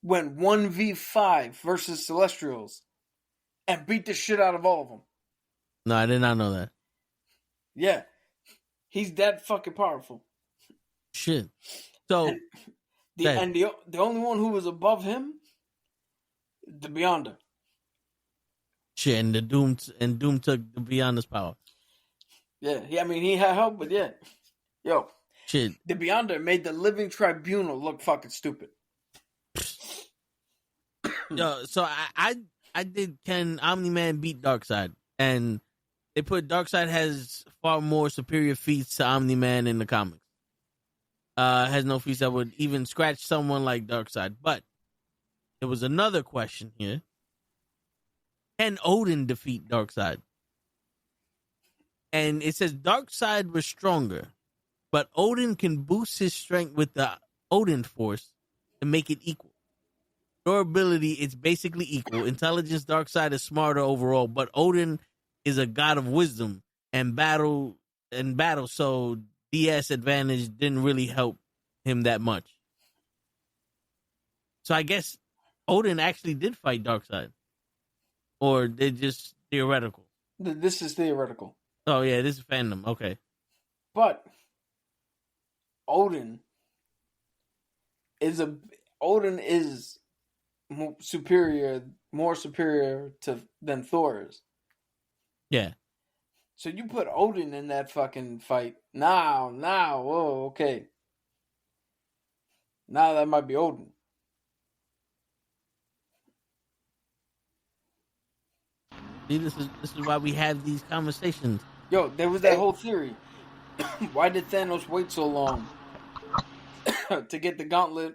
went 1v5 versus Celestials and beat the shit out of all of them? No, I did not know that. Yeah. He's that fucking powerful. Shit. So the only one who was above him, the Beyonder. Shit, and Doom took the Beyonder's power. Yeah, I mean he had help, but yeah. Yo. Shit. The Beyonder made the Living Tribunal look fucking stupid. Yo, so I did can Omni-Man beat Darkseid, and they put Darkseid has far more superior feats to Omni-Man in the comics. Has no feats that would even scratch someone like Darkseid. But there was another question here. Can Odin defeat Darkseid? And it says Darkseid was stronger, but Odin can boost his strength with the Odin force to make it equal. Durability, it's basically equal. Intelligence, Darkseid is smarter overall, but Odin is a god of wisdom and battle, so DS advantage didn't really help him that much. So I guess Odin actually did fight Darkseid. Or they're just theoretical. This is theoretical. Oh yeah, this is fandom. Okay. But Odin is more superior than Thor is. Yeah. So you put Odin in that fucking fight. Now, whoa, okay. Now that might be Odin. See, this is why we have these conversations. Yo, there was that whole theory. Why did Thanos wait so long to get the gauntlet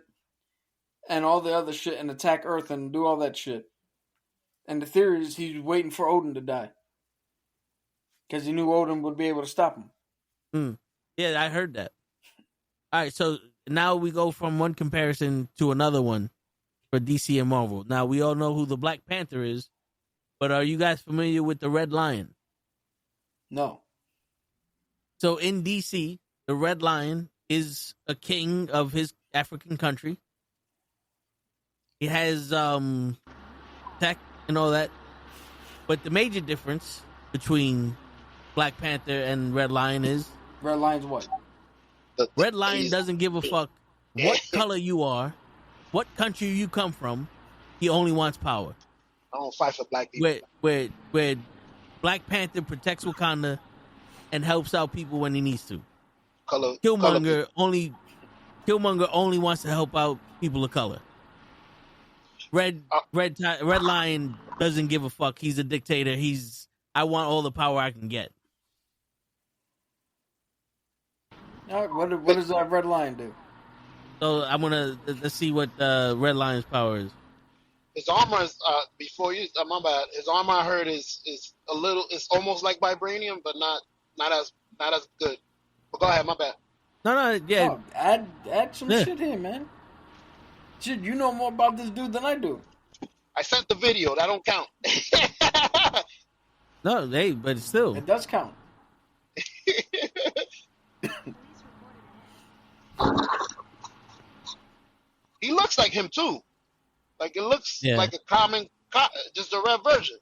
and all the other shit and attack Earth and do all that shit? And the theory is he's waiting for Odin to die. Because he knew Odin would be able to stop him. Yeah, I heard that. All right, so now we go from one comparison to another one for DC and Marvel. Now, we all know who the Black Panther is, but are you guys familiar with the Red Lion? No. So in DC, the Red Lion is a king of his African country. He has tech and all that. But the major difference between Black Panther and Red Lion is... Red Lion's what? Red Lion doesn't give a fuck what color you are, what country you come from. He only wants power. I don't fight for black people. Where Black Panther protects Wakanda and helps out people when he needs to. Killmonger only wants to help out people of color. Red Lion doesn't give a fuck. He's a dictator. I want all the power I can get. All right, what does that Red Lion do? So I'm gonna let's see what Red Lion's power is. His armor is my bad. His armor I heard is a little. It's almost like vibranium, but not as good. But go ahead, my bad. No, yeah. Oh, add some shit here, man. Shit, you know more about this dude than I do. I sent the video. That don't count. No, but still, it does count. He looks like him too. Like it looks like a common, just a red version.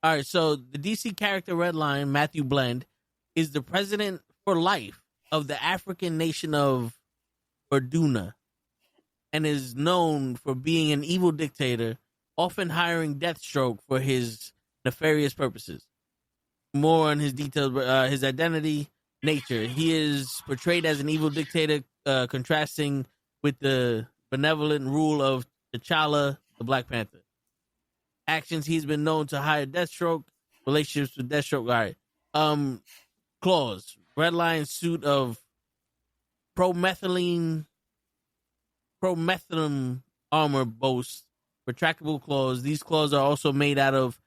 All right, so the DC character Red Lion, Matthew Blend, is the president for life of the African nation of Verduna, and is known for being an evil dictator, often hiring Deathstroke for his nefarious purposes. More on his details, his identity, nature. He is portrayed as an evil dictator, contrasting with the benevolent rule of T'Challa, the Black Panther. Actions: he's been known to hire Deathstroke. Relationships with Deathstroke. All right. claws. Red Lion's suit of promethylene armor boasts retractable claws. These claws are also made out of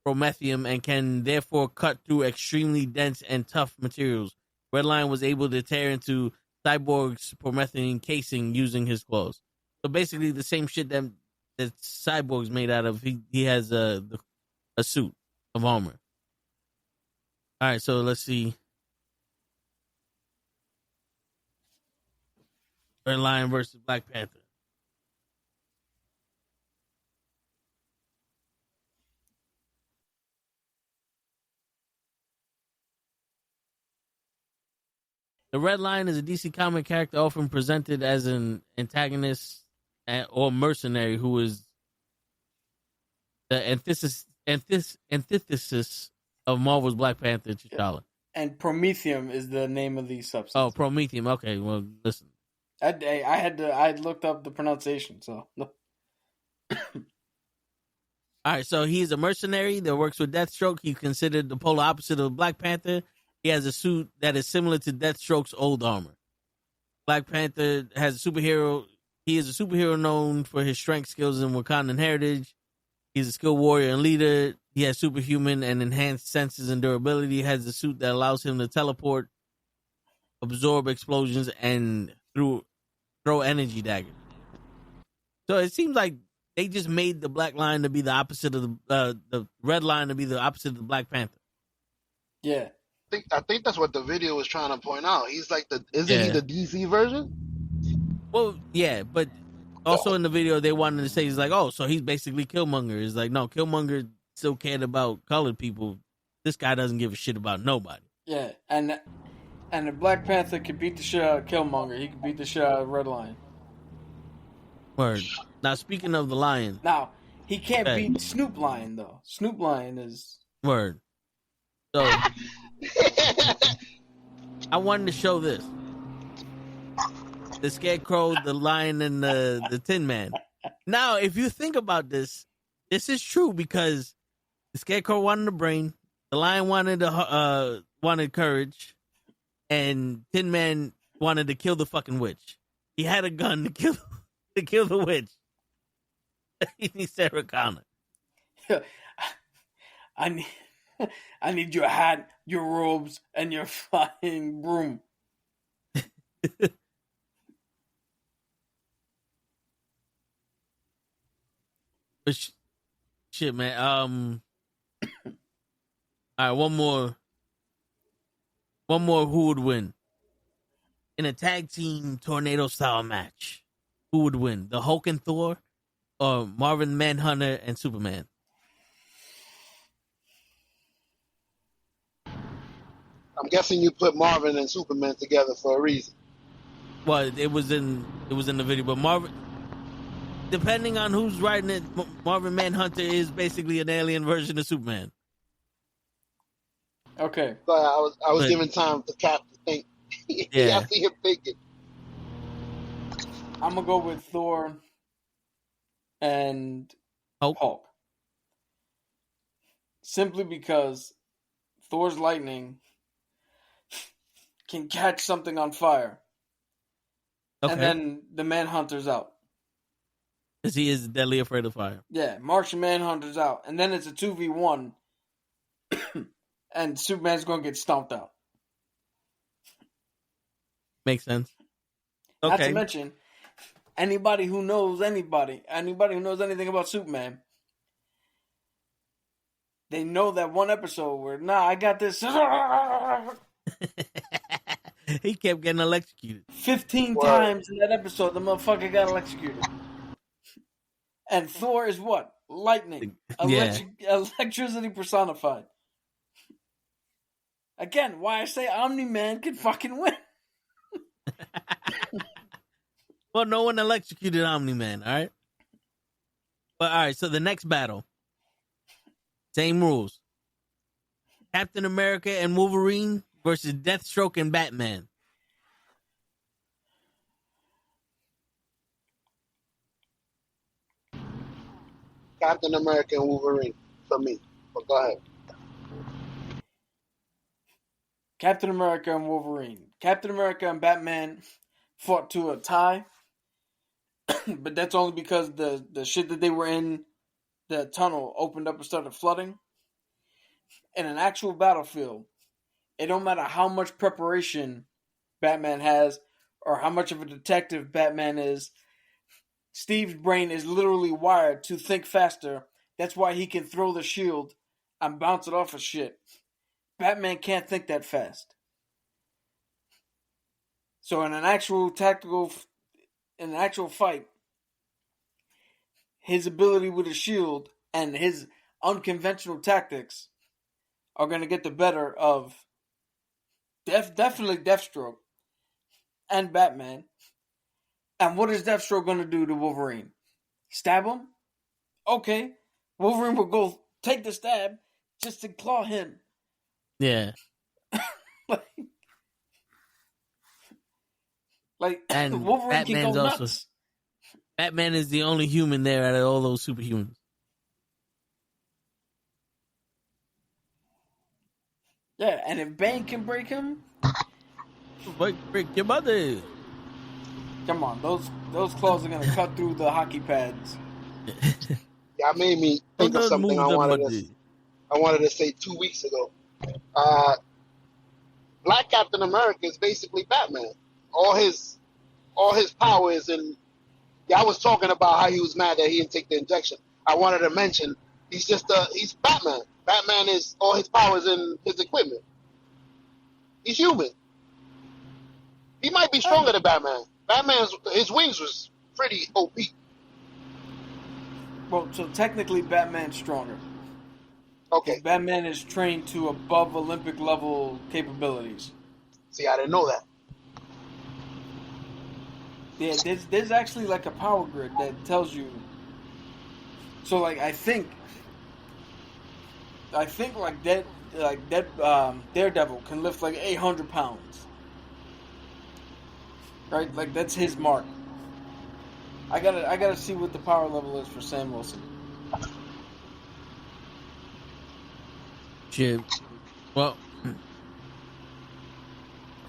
promethium and can therefore cut through extremely dense and tough materials. Red Lion was able to tear into Cyborg's promethylene casing using his claws. So basically, the same shit that Cyborg's made out of. He has a suit of armor. All right, so let's see. Red Lion versus Black Panther. The Red Lion is a DC comic character often presented as an antagonist or mercenary who is the antithesis of Marvel's Black Panther T'Challa. And promethium is the name of these substances. Oh, promethium. Okay, well, listen. I looked up the pronunciation, so. All right, so he's a mercenary that works with Deathstroke. He's considered the polar opposite of Black Panther. He has a suit that is similar to Deathstroke's old armor. Black Panther has a superhero. He is a superhero known for his strength, skills, and Wakandan heritage. He's a skilled warrior and leader. He has superhuman and enhanced senses and durability. He has a suit that allows him to teleport, absorb explosions, and throw energy daggers. So it seems like they just made the Black Lion to be the opposite of the Red Lion to be the opposite of the Black Panther. Yeah. I think that's what the video was trying to point out. He's like isn't he the DC version? Well, yeah, but also in the video they wanted to say he's like, oh, so he's basically Killmonger. It's like, no, Killmonger still cared about colored people. This guy doesn't give a shit about nobody. Yeah, and the Black Panther could beat the shit out of Killmonger. He could beat the shit out of Red Lion. Word. Now, speaking of the lion. Now, he can't beat Snoop Lion, though. Snoop Lion is... Word. So, I wanted to show this. The Scarecrow, the Lion, and the Tin Man. Now, if you think about this, this is true because the Scarecrow wanted the brain, the Lion wanted courage, and Tin Man wanted to kill the fucking witch. He had a gun to kill the witch. He needs Sarah Connor. I need your hat, your robes, and your flying broom. But shit, man. All right, one more. Who would win in a tag team tornado style match? Who would win, the Hulk and Thor, or Marvin Manhunter and Superman? I'm guessing you put Marvin and Superman together for a reason. Well, it was in the video, but Marvin, depending on who's writing it, Marvin Manhunter is basically an alien version of Superman. Okay. But I was giving time to Cap to think. Yeah. I see him thinking. I'm gonna go with Thor and Hulk. Simply because Thor's lightning can catch something on fire. Okay. And then the Manhunter's out. Because he is deadly afraid of fire. Yeah, Martian Manhunter's out. And then it's a 2v1. And Superman's going to get stomped out. Makes sense. Okay. Not to mention, anybody who knows anything about Superman, they know that one episode where, I got this. He kept getting electrocuted. 15 times in that episode, the motherfucker got electrocuted. And Thor is what? Lightning. Electricity personified. Again, why I say Omni-Man can fucking win. Well, no one electrocuted Omni-Man, all right? But, all right, so the next battle. Same rules. Captain America and Wolverine versus Deathstroke and Batman. Captain America and Wolverine for me. But go ahead. Captain America and Wolverine. Captain America and Batman fought to a tie, but that's only because the shit that they were in, the tunnel opened up and started flooding. In an actual battlefield, it don't matter how much preparation Batman has or how much of a detective Batman is. Steve's brain is literally wired to think faster. That's why he can throw the shield and bounce it off of shit. Batman can't think that fast. So in an actual fight, his ability with a shield and his unconventional tactics are going to get the better of definitely Deathstroke and Batman. And what is Deathstroke going to do to Wolverine? Stab him? Okay. Wolverine will go take the stab just to claw him. Yeah. like And Wolverine Batman's can go also nuts. Batman is the only human there out of all those superhumans. Yeah, and if Bane can break him, Break your mother. come on, those claws are gonna cut through the hockey pads. Y'all made me think of something I wanted to say 2 weeks ago. Black Captain America is basically Batman. All his powers, and y'all was talking about how he was mad that he didn't take the injection. I wanted to mention he's Batman. Batman is all his powers in his equipment. He's human. He might be stronger than Batman. His wings was pretty OP. Well, so technically Batman's stronger. Okay. Batman is trained to above Olympic level capabilities. See, I didn't know that. Yeah, there's actually like a power grid that tells you. So like I think like Daredevil can lift like 800 pounds. Right? Like that's his mark. I gotta see what the power level is for Sam Wilson. Shit. Well,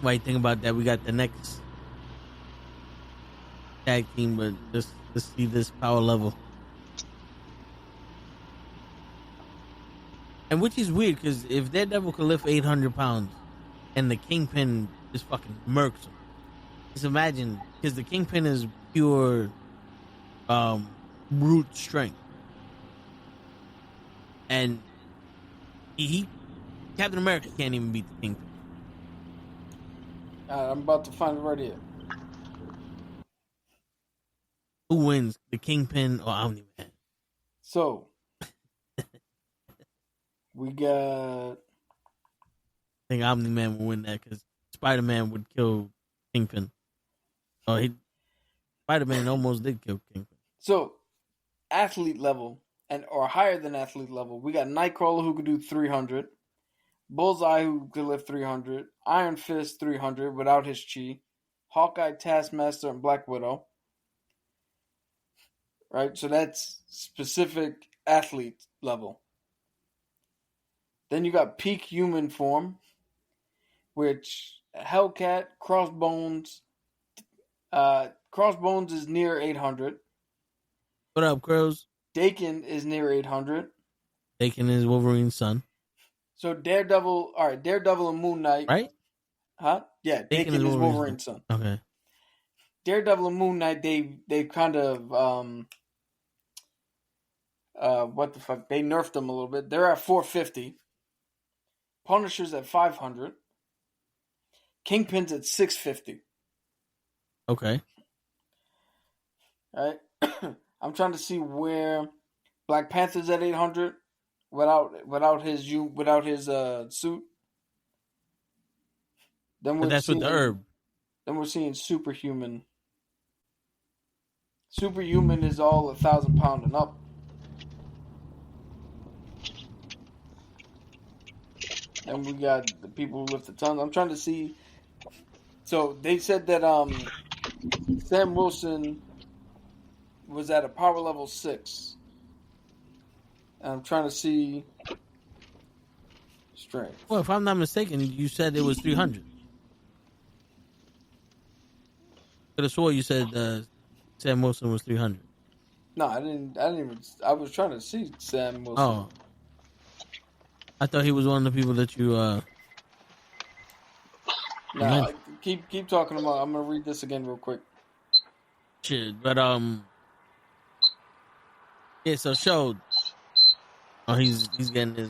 while you think about that, we got the next tag team, but just to see this power level. And which is weird, because if Daredevil can lift 800 pounds and the Kingpin just fucking murks him, just imagine, because the Kingpin is pure brute strength. And Captain America can't even beat the Kingpin. I'm about to find it right here. Who wins, the Kingpin or Omni-Man? So, we got... I think Omni-Man will win that because Spider-Man would kill Kingpin. Spider-Man almost did kill Kingpin. So, athlete level, or higher than athlete level, we got Nightcrawler who could do 300, Bullseye who could lift 300, Iron Fist 300 without his chi, Hawkeye, Taskmaster, and Black Widow. Right, so that's specific athlete level. Then you got peak human form, which Hellcat, Crossbones. Crossbones is near 800. What up, Crows? Dakin is near 800. Dakin is Wolverine's son. So Daredevil, all right, Daredevil and Moon Knight. Right? Huh? Yeah, Dakin is Wolverine's son. Okay. Daredevil and Moon Knight, they kind of, what the fuck? They nerfed them a little bit. They're at 450. Punisher's at 500. Kingpin's at 650. Okay. All right. I'm trying to see where Black Panther's at 800 without his suit. But that's with the herb. Then we're seeing Superhuman. Superhuman is all 1,000 pound and up. And we got the people who lift the tons. I'm trying to see. So they said that Sam Wilson was at a power level 6. And I'm trying to see. strength. Well, if I'm not mistaken, you said it was 300. Could have swore you said Sam Wilson was 300. No, I didn't. I didn't even. I was trying to see Sam Wilson. Oh, I thought he was one of the people that you Nah, mentioned. keep talking about. I'm gonna read this again real quick. Shit, but yeah. So showed. Oh, he's getting his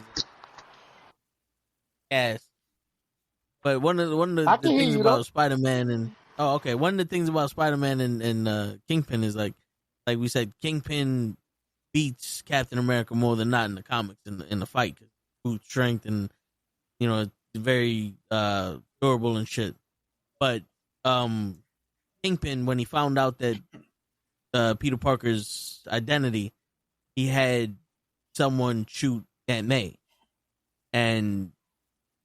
ass. But one of I the can hear things you though. about Spider-Man and okay, one of the things about Spider-Man and Kingpin is like we said, Kingpin beats Captain America more than not in the comics in the fight. Brute strength and it's very durable and shit. But Kingpin, when he found out that Peter Parker's identity, he had someone shoot Aunt May, and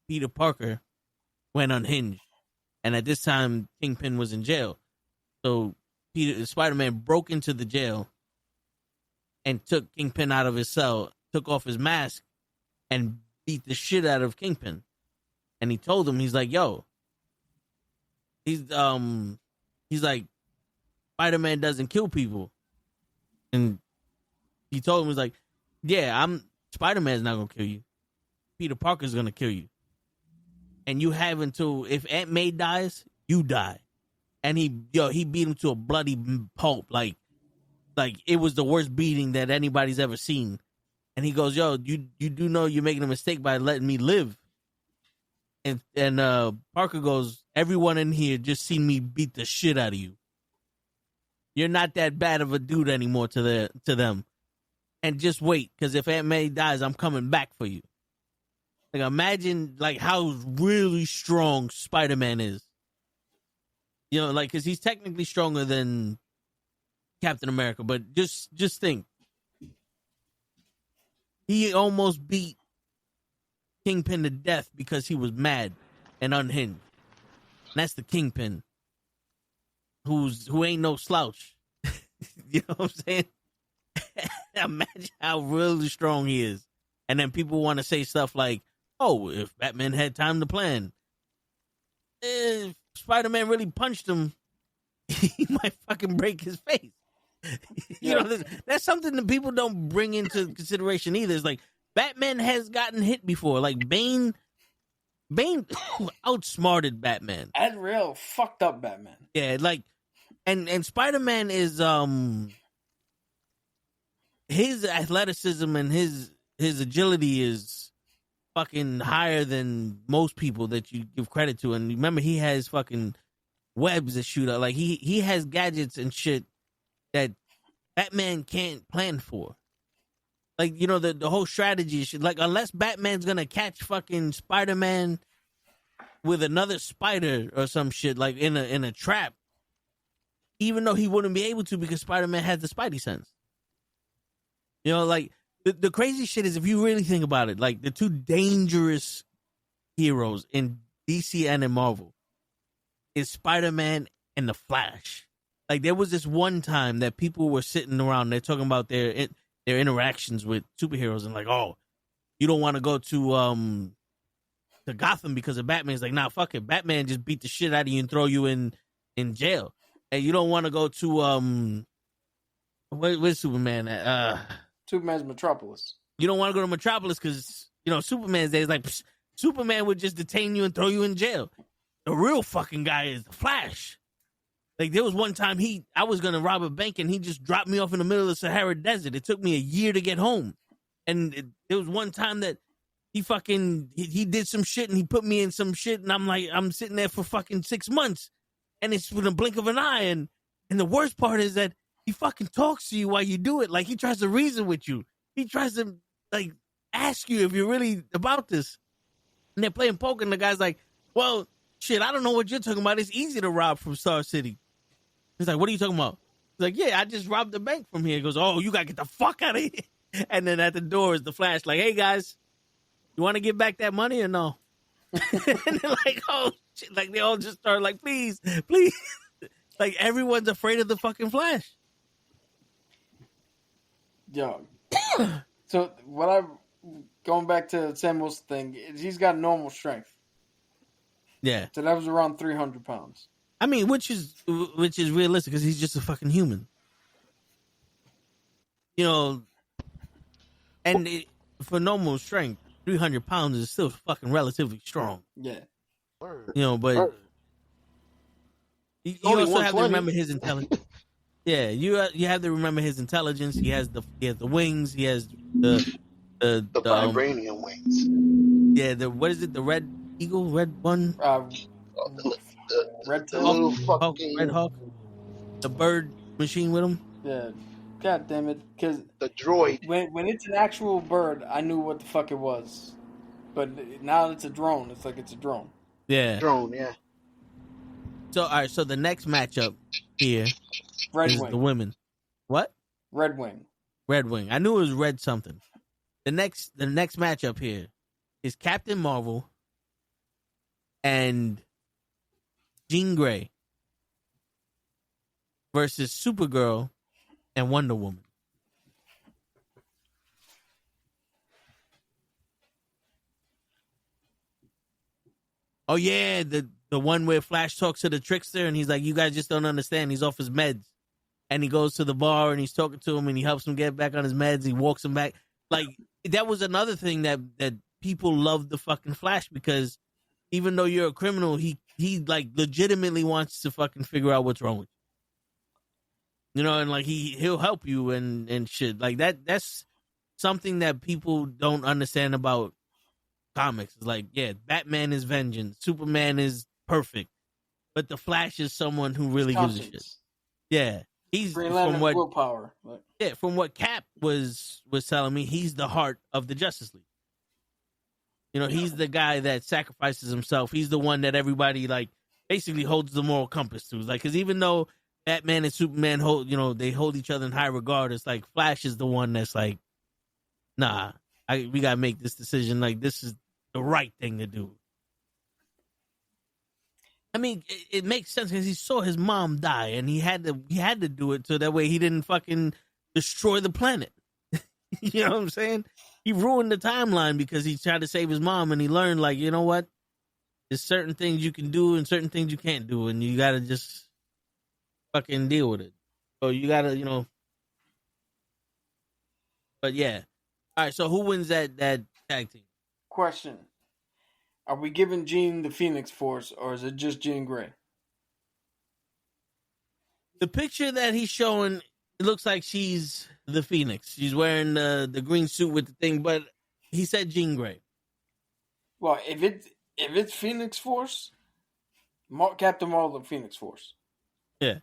Peter Parker went unhinged. And at this time, Kingpin was in jail. So Spider-Man broke into the jail and took Kingpin out of his cell, took off his mask, and beat the shit out of Kingpin. And he told him, he's like, yo, he's like, Spider-Man doesn't kill people. And he told him, he's like, yeah, Spider-Man's not gonna kill you. Peter Parker's gonna kill you. And you have until, if Aunt May dies, you die. And he beat him to a bloody pulp. Like it was the worst beating that anybody's ever seen. And he goes, yo, you do know you're making a mistake by letting me live. And Parker goes, everyone in here just seen me beat the shit out of you. You're not that bad of a dude anymore to them. And just wait, because if Aunt May dies, I'm coming back for you. Like, imagine like how really strong Spider-Man is. Because he's technically stronger than Captain America, but just think. He almost beat Kingpin to death because he was mad and unhinged. And that's the Kingpin, who ain't no slouch. You know what I'm saying? Imagine how really strong he is. And then people want to say stuff like, oh, if Batman had time to plan, if Spider-Man really punched him, he might fucking break his face. That's something that people don't bring into consideration either. It's like, Batman has gotten hit before. Like, Bane outsmarted Batman. And real fucked up Batman. Yeah, like, and Spider-Man is his athleticism and his agility is fucking higher than most people that you give credit to. And remember, he has fucking webs that shoot out. Like, he has gadgets and shit that Batman can't plan for. Like, the whole strategy shit. Like, unless Batman's gonna catch fucking Spider-Man with another spider or some shit, like in a trap, even though he wouldn't be able to because Spider-Man has the Spidey sense. Like, the crazy shit is, if you really think about it, like, the two dangerous heroes in DC and in Marvel is Spider-Man and the Flash. Like, there was this one time that people were sitting around, they're talking about their interactions with superheroes, and like, oh, you don't want to go to Gotham because of Batman. It's like, nah, fuck it. Batman just beat the shit out of you and throw you in jail. And you don't want to go to where's Superman at? Superman's Metropolis. You don't want to go to Metropolis because Superman's day is like, psh, Superman would just detain you and throw you in jail. The real fucking guy is the Flash. Like, there was one time I was gonna rob a bank and he just dropped me off in the middle of the Sahara Desert. It took me a year to get home. And there was one time that he did some shit and he put me in some shit, and I'm sitting there for fucking 6 months, and it's with a blink of an eye. And the worst part is that he fucking talks to you while you do it. Like, he tries to reason with you. He tries to, like, ask you if you're really about this. And they're playing poker, and the guy's like, well, shit, I don't know what you're talking about. It's easy to rob from Star City. He's like, what are you talking about? He's like, yeah, I just robbed the bank from here. He goes, oh, you got to get the fuck out of here. And then at the door is the Flash, like, hey, guys, you want to get back that money or no? And they're like, oh, shit. Like, they all just start like, please. Like, everyone's afraid of the fucking Flash. Yo. So, what I going back to Sam Wilson thing, he's got normal strength. Yeah. So that was around 300 pounds. I mean, which is realistic because he's just a fucking human. You know, and for normal strength, 300 pounds is still fucking relatively strong. Yeah. Word. You know, but Word. you Only also have to 120. remember his intelligence. Yeah, you have to remember his intelligence. He has the wings. He has the vibranium wings. what is it? The red eagle, red one, Red The tail. little hawk, fucking red hawk, the bird machine with him. Yeah. God damn it. Because the droid. when it's an actual bird, I knew what the fuck it was. But now it's a drone. It's like it's a drone. Yeah. Drone, yeah. So all right. So the next matchup here Red is Wing. the women. What? Red Wing. Red Wing. I knew it was red something. The next matchup here is Captain Marvel and Jean Grey versus Supergirl and Wonder Woman. Oh yeah, the one where Flash talks to the trickster and he's like, "You guys just don't understand. He's off his meds." And he goes to the bar and he's talking to him and he helps him get back on his meds. He walks him back. Like, that was another thing that people loved the fucking Flash, because even though you're a criminal, he like legitimately wants to fucking figure out what's wrong with you. You know, and like he'll help you and shit. Like that's something that people don't understand about comics. It's like, yeah, Batman is vengeance, Superman is perfect, but the Flash is someone who really gives a shit. Yeah. He's Green Lantern from what willpower. yeah, from what Cap was telling me, he's the heart of the Justice League. You know, he's the guy that sacrifices himself. He's the one that everybody like basically holds the moral compass to. Like, because even though Batman and Superman they hold each other in high regard, it's like Flash is the one that's like, nah, we gotta make this decision. Like, this is the right thing to do. I mean, it makes sense because he saw his mom die, and he had to do it so that way he didn't fucking destroy the planet. You know what I'm saying? He ruined the timeline because he tried to save his mom, and he learned, like, you know what? There's certain things you can do and certain things you can't do, and you gotta just fucking deal with it. So you gotta, But yeah. All right. So who wins that tag team? Question: are we giving Jean the Phoenix Force, or is it just Jean Grey? The picture that he's showing, it looks like she's the Phoenix. She's wearing the green suit with the thing, but he said Jean Grey. Well, if it's Phoenix Force, Captain Marvel and Phoenix Force. Yeah.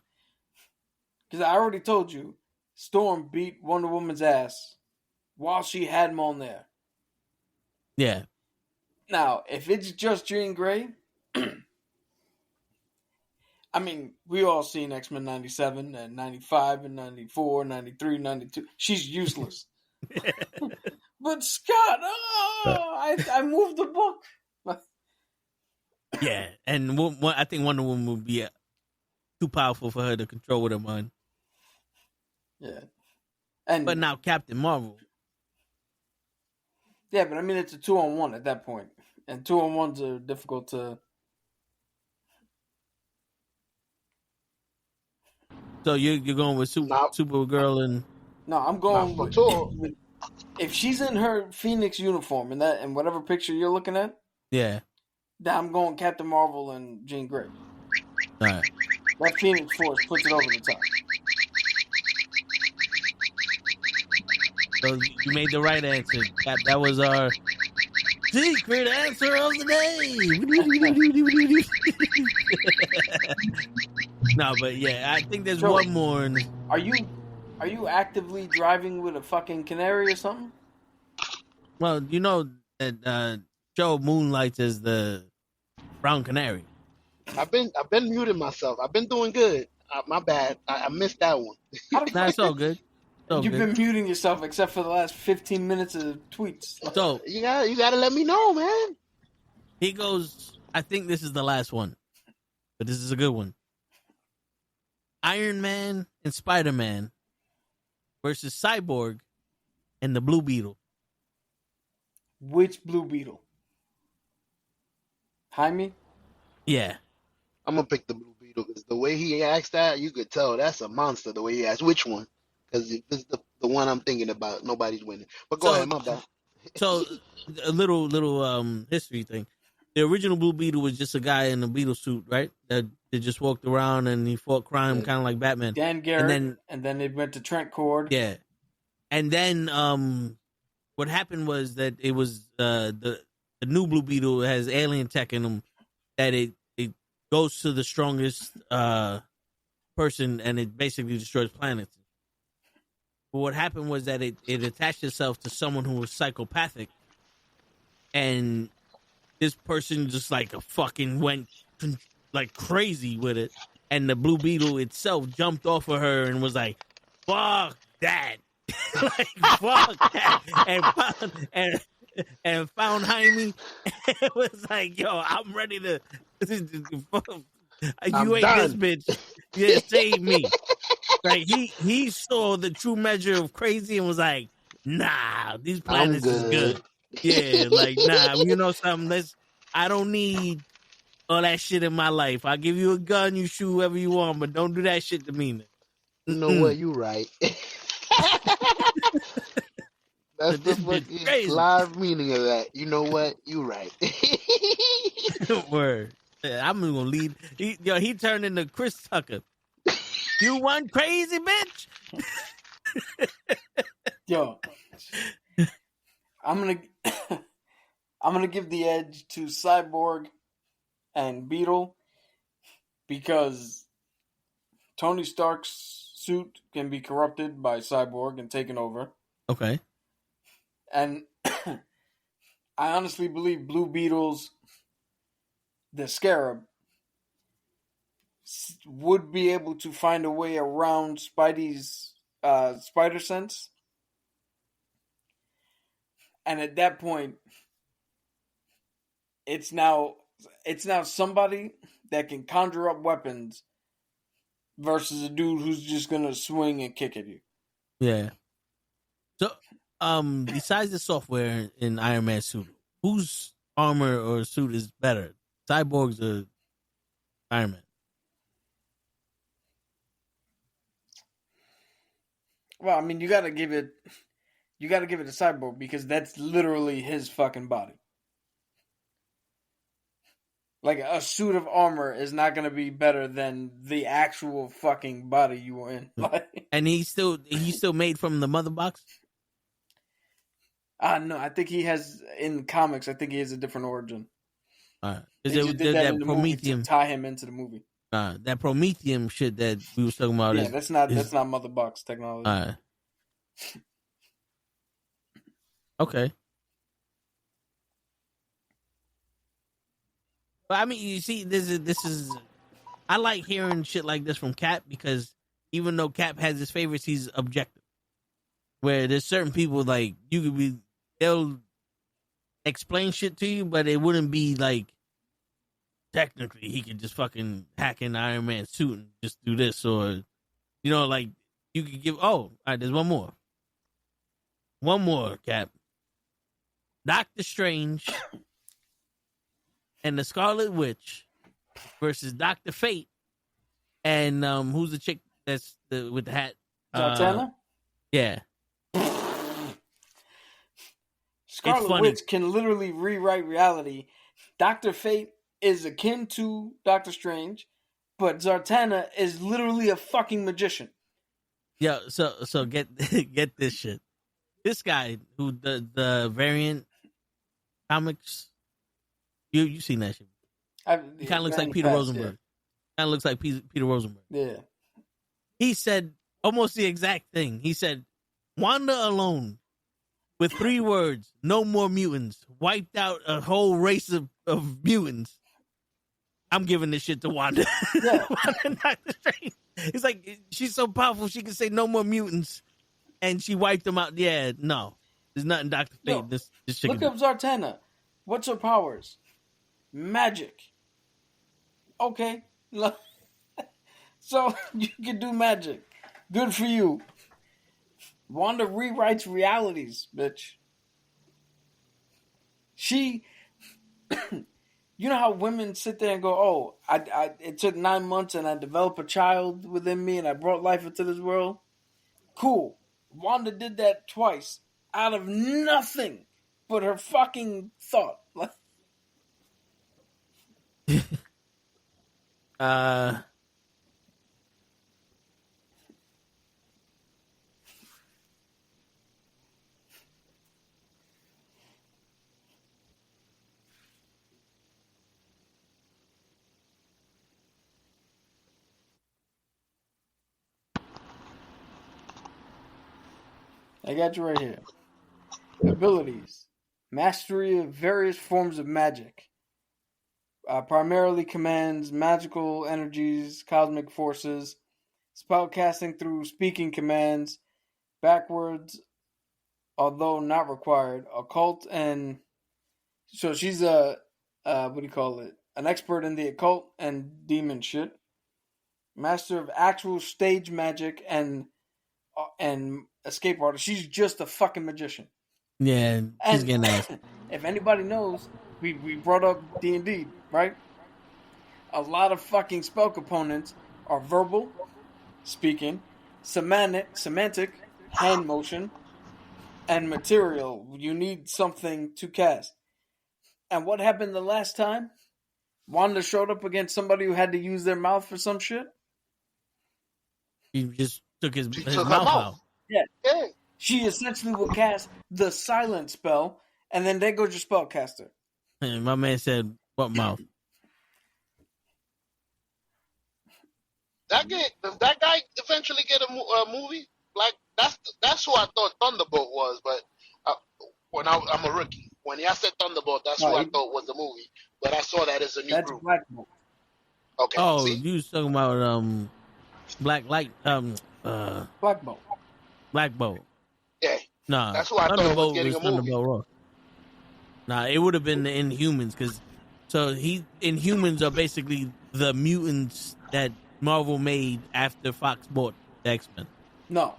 Because I already told you, Storm beat Wonder Woman's ass while she had Mjolnir. Yeah. Now, if it's just Jean Grey, I mean, we all seen X-Men 97 and 95 and 94, 93, 92. She's useless. But Scott, I moved the book. Yeah, and I think Wonder Woman would be too powerful for her to control with her mind. Yeah. But now Captain Marvel. Yeah, but I mean, it's a 2-on-1 at that point. And 2-on-1s are difficult to... So you're going with Supergirl and... No, I'm going with... If she's in her Phoenix uniform and whatever picture you're looking at... Yeah. Then I'm going Captain Marvel and Jean Grey. All right. That Phoenix Force puts it over the top. So you made the right answer. That was our secret answer of the day. No, but yeah, I think there's one more. Are you actively driving with a fucking canary or something? Well, you know that Joe moonlights as the brown canary. I've been muting myself. I've been doing good. My bad. I missed that one. That's all good. You've been muting yourself except for the last 15 minutes of tweets. So you gotta let me know, man. He goes, I think this is the last one, but this is a good one. Iron Man and Spider-Man versus Cyborg and the Blue Beetle. Which Blue Beetle? Jaime? Yeah. I'm gonna pick the Blue Beetle because the way he asked that, you could tell that's a monster. The way he asked which one, because if this is the one I'm thinking about, nobody's winning. But go So ahead, my bad. so a little history thing. The original Blue Beetle was just a guy in a beetle suit, right? That just walked around and he fought crime, Yeah. kind of like Batman. Dan Garrett, and then it went to Trent Cord. Yeah, and then what happened was that it was the new Blue Beetle has alien tech in him that it goes to the strongest person and it basically destroys planets. But what happened was that it attached itself to someone who was psychopathic, and this person just like a fucking went like crazy with it, and the Blue Beetle itself jumped off of her and was like, "Fuck that." Like fuck that, and found Jaime. It was like, yo, I'm ready to. You ain't done. this bitch. Yeah, save me. Like he saw the true measure of crazy and was like, nah, these planets is good. Yeah, like nah, you know something. I don't need all that shit in my life. I'll give you a gun, you shoot whoever you want, but don't do that shit to me. You know what? You right. That's the fucking live meaning of that. You know what? You right. Word. Yeah, I'm gonna lead. He turned into Chris Tucker. You one crazy bitch. Yo, I'm gonna give the edge to Cyborg and Beetle because Tony Stark's suit can be corrupted by Cyborg and taken over. Okay. And I honestly believe Blue Beetle's the Scarab would be able to find a way around Spidey's spider sense. And at that point, it's now somebody that can conjure up weapons versus a dude who's just gonna swing and kick at you. Yeah. So, besides the software in Iron Man's suit, whose armor or suit is better, Cyborg's or Iron Man? Well, I mean, you gotta give it to Cyborg because that's literally his fucking body. Like a suit of armor is not gonna be better than the actual fucking body you were in. And he's still made from the mother box. No, I think he has in comics. I think he has a different origin. Because it did that Prometheum to tie him into the movie. That Prometheum shit that we was talking about. Yeah, that's not mother box technology. Okay. But I mean, you see, this is. I like hearing shit like this from Cap because even though Cap has his favorites, he's objective. Where there's certain people like they'll explain shit to you, but it wouldn't be like technically he could just fucking hack in Iron Man's suit and just do this, or like you could give. Oh, all right, there's one more, Cap. Doctor Strange and the Scarlet Witch versus Dr. Fate and who's the chick that's with the hat? Zatanna? Yeah. Scarlet Witch can literally rewrite reality. Dr. Fate is akin to Doctor Strange, but Zatanna is literally a fucking magician. Yeah, so get this shit. This guy who the variant comics, you seen that shit? He kind of looks like Peter Rosenberg. Kind of looks like Peter Rosenberg. Yeah. He said almost the exact thing. He said, "Wanda alone, with 3 words, no more mutants, wiped out a whole race of mutants. I'm giving this shit to Wanda." Yeah. Wanda, Doctor Strange. He's like, she's so powerful she can say no more mutants, and she wiped them out. Yeah, no, there's nothing Dr. Fate. Yo, this shit. Look up Zatanna. What's her powers? Magic. Okay. So you can do magic. Good for you. Wanda rewrites realities, bitch. She, you know how women sit there and go, "Oh, it took 9 months and I developed a child within me and I brought life into this world." Cool. Wanda did that twice out of nothing but her fucking thought. uh, I got you right here. Abilities. Mastery of various forms of magic. Primarily commands magical energies, cosmic forces, spellcasting through speaking commands, backwards, although not required, occult, and so she's what do you call it? An expert in the occult and demon shit. Master of actual stage magic and escape artist. She's just a fucking magician. yeah, she's And getting ass. if anybody knows, we brought up D&D, right? A lot of fucking spell components are verbal, speaking, semantic, hand motion, and material. You need something to cast. And what happened the last time? Wanda showed up against somebody who had to use their mouth for some shit? He just took his She took her mouth mouth. out. Yeah. Yeah. She essentially will cast the silent spell, and then there goes your spellcaster. And my man said, "What mouth?" Does that guy eventually get a movie? Like that's who I thought Thunderbolt was, but when I'm a rookie, when y'all said Thunderbolt, that's who I thought was the movie. But I saw that as a new That's group. Black Bolt. Okay. Oh, see? you was talking about Black Light, Black Bolt. Black Bolt. Yeah. Nah, That's who I thought was Thunderbolt getting a movie. Thunderbolt Ross. Nah, it would have been the Inhumans because Inhumans are basically the mutants that Marvel made after Fox bought the X-Men. No.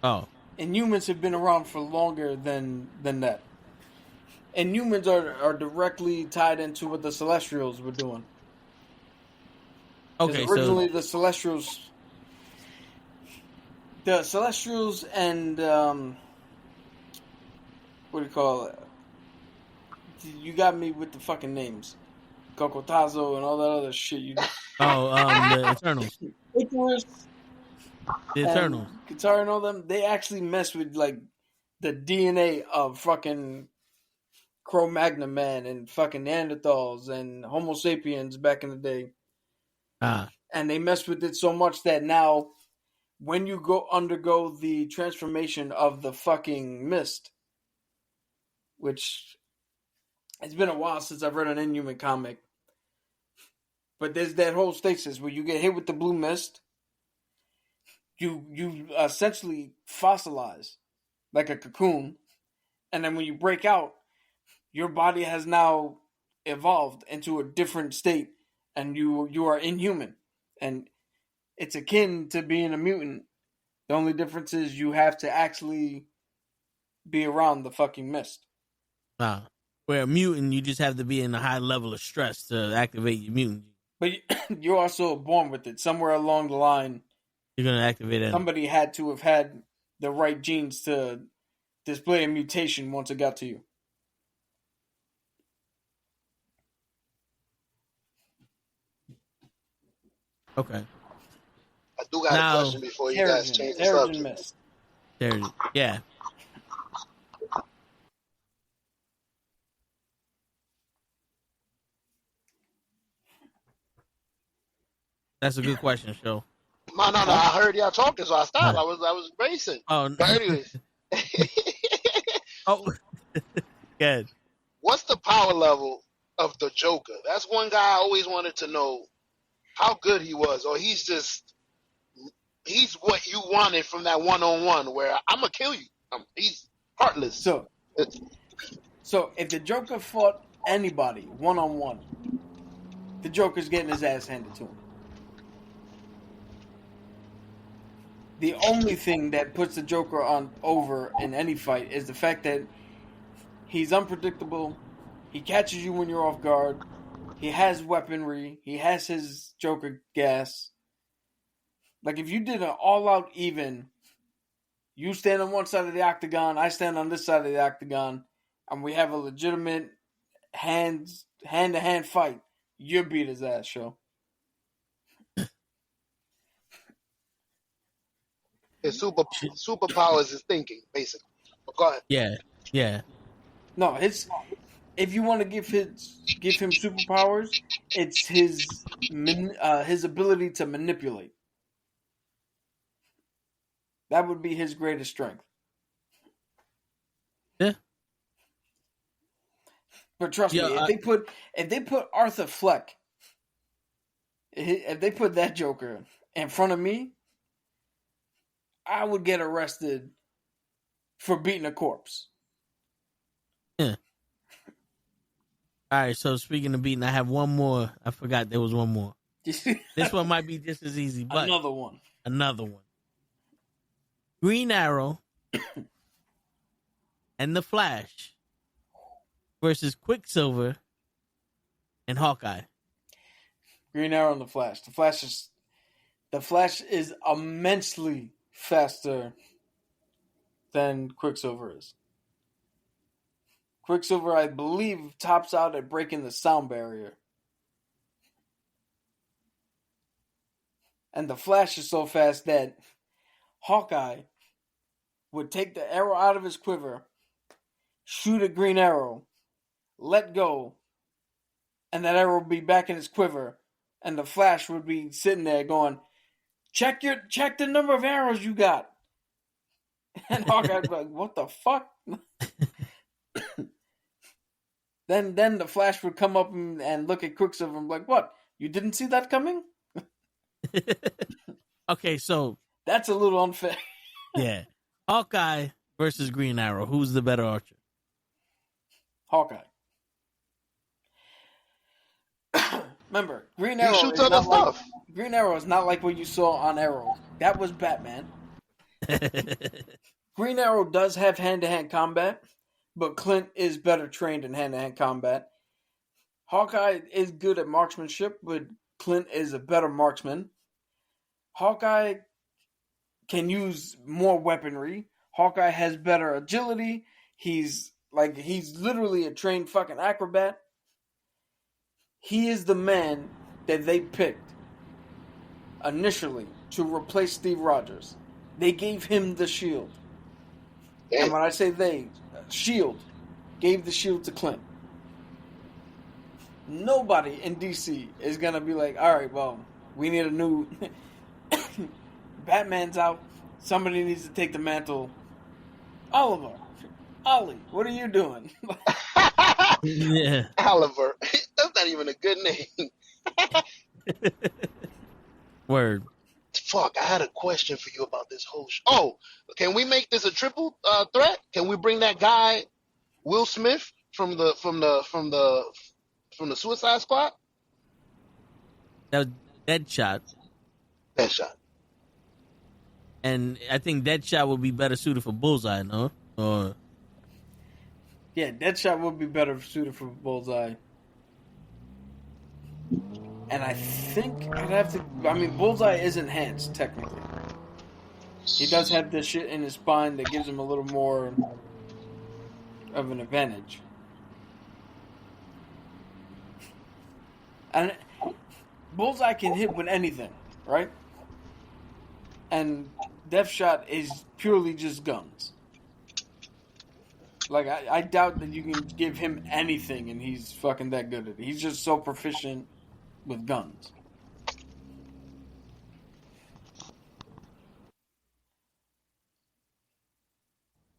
Oh, Inhumans have been around for longer than that. Inhumans are directly tied into what the Celestials were doing. okay. Originally, So the Celestials and what do you call it? You got me with the fucking names, Cocotazo and all that other shit. the Eternals, Icarus, the Eternals. Guitar and all them. They actually mess with like the DNA of fucking Cro-Magnon man and fucking Neanderthals and Homo sapiens back in the day. And they messed with it so much that now when you undergo the transformation of the fucking mist, which it's been a while since I've read an Inhuman comic, but there's that whole stasis where you get hit with the blue mist, you essentially fossilize like a cocoon, and then when you break out, your body has now evolved into a different state, and you are inhuman, and it's akin to being a mutant. The only difference is you have to actually be around the fucking mist. Where a mutant, you just have to be in a high level of stress to activate your mutant. But you're also born with it. Somewhere along the line, you're going to activate it. Somebody had to have had the right genes to display a mutation once it got to you. Okay. I do got a question before you guys change the subject. Mist. Yeah. That's a good question, Show. No. I heard y'all talking, so I stopped. I was racing. Oh, but anyways. Oh, good. What's the power level of the Joker? That's one guy I always wanted to know how good he was, or he's what you wanted from that one-on-one where I'm gonna kill you. He's heartless. So if the Joker fought anybody one-on-one, the Joker's getting his ass handed to him. The only thing that puts the Joker on over in any fight is the fact that he's unpredictable, He catches you when you're off guard. He has weaponry. He has his Joker gas. Like, if you did an all-out even, you stand on one side of the octagon, I stand on this side of the octagon, and we have a legitimate hand-to-hand fight, you beat his ass, show. His superpowers is thinking, basically. But go ahead. Yeah. No, if you want to give him superpowers, it's his ability to manipulate. That would be his greatest strength. Yeah. But trust me, if they put Arthur Fleck, if they put that Joker in front of me, I would get arrested for beating a corpse. Yeah. All right, so speaking of beating, I have one more. I forgot there was one more. This one might be just as easy, but Another one. Green Arrow and the Flash versus Quicksilver and Hawkeye. Green Arrow and the Flash. The Flash is immensely faster than Quicksilver is. Quicksilver, I believe, tops out at breaking the sound barrier. And the Flash is so fast that Hawkeye would take the arrow out of his quiver, shoot a Green Arrow, let go, and that arrow would be back in his quiver, and the Flash would be sitting there going, check the number of arrows you got. And Hawkeye would be like, what the fuck? Then the Flash would come up and look at Quicksilver and be like, what? You didn't see that coming? Okay, so that's a little unfair. Yeah. Hawkeye versus Green Arrow. Who's the better archer? Hawkeye. Remember, Green Arrow shoots other stuff. Green Arrow is not like what you saw on Arrow. That was Batman. Green Arrow does have hand-to-hand combat, but Clint is better trained in hand-to-hand combat. Hawkeye is good at marksmanship, but Clint is a better marksman. Hawkeye can use more weaponry. Hawkeye has better agility. He's literally a trained fucking acrobat. He is the man that they picked initially to replace Steve Rogers. They gave him the shield. Damn. And when I say they, Shield gave the shield to Clint. Nobody in DC is going to be like, all right, well, we need a new... Batman's out. Somebody needs to take the mantle. Oliver. Ollie, what are you doing? Yeah. Oliver. That's not even a good name. Word. Fuck, I had a question for you about this whole Oh, can we make this a triple threat? Can we bring that guy Will Smith from the Suicide Squad? That was Deadshot. Deadshot. And I think Deadshot would be better suited for Bullseye, no? Or yeah, Deadshot would be better suited for Bullseye. And I think I'd have to... I mean, Bullseye is enhanced, technically. He does have this shit in his spine that gives him a little more of an advantage. And Bullseye can hit with anything, right? And Deathshot is purely just guns. Like, I doubt that you can give him anything and he's fucking that good at it. He's just so proficient with guns.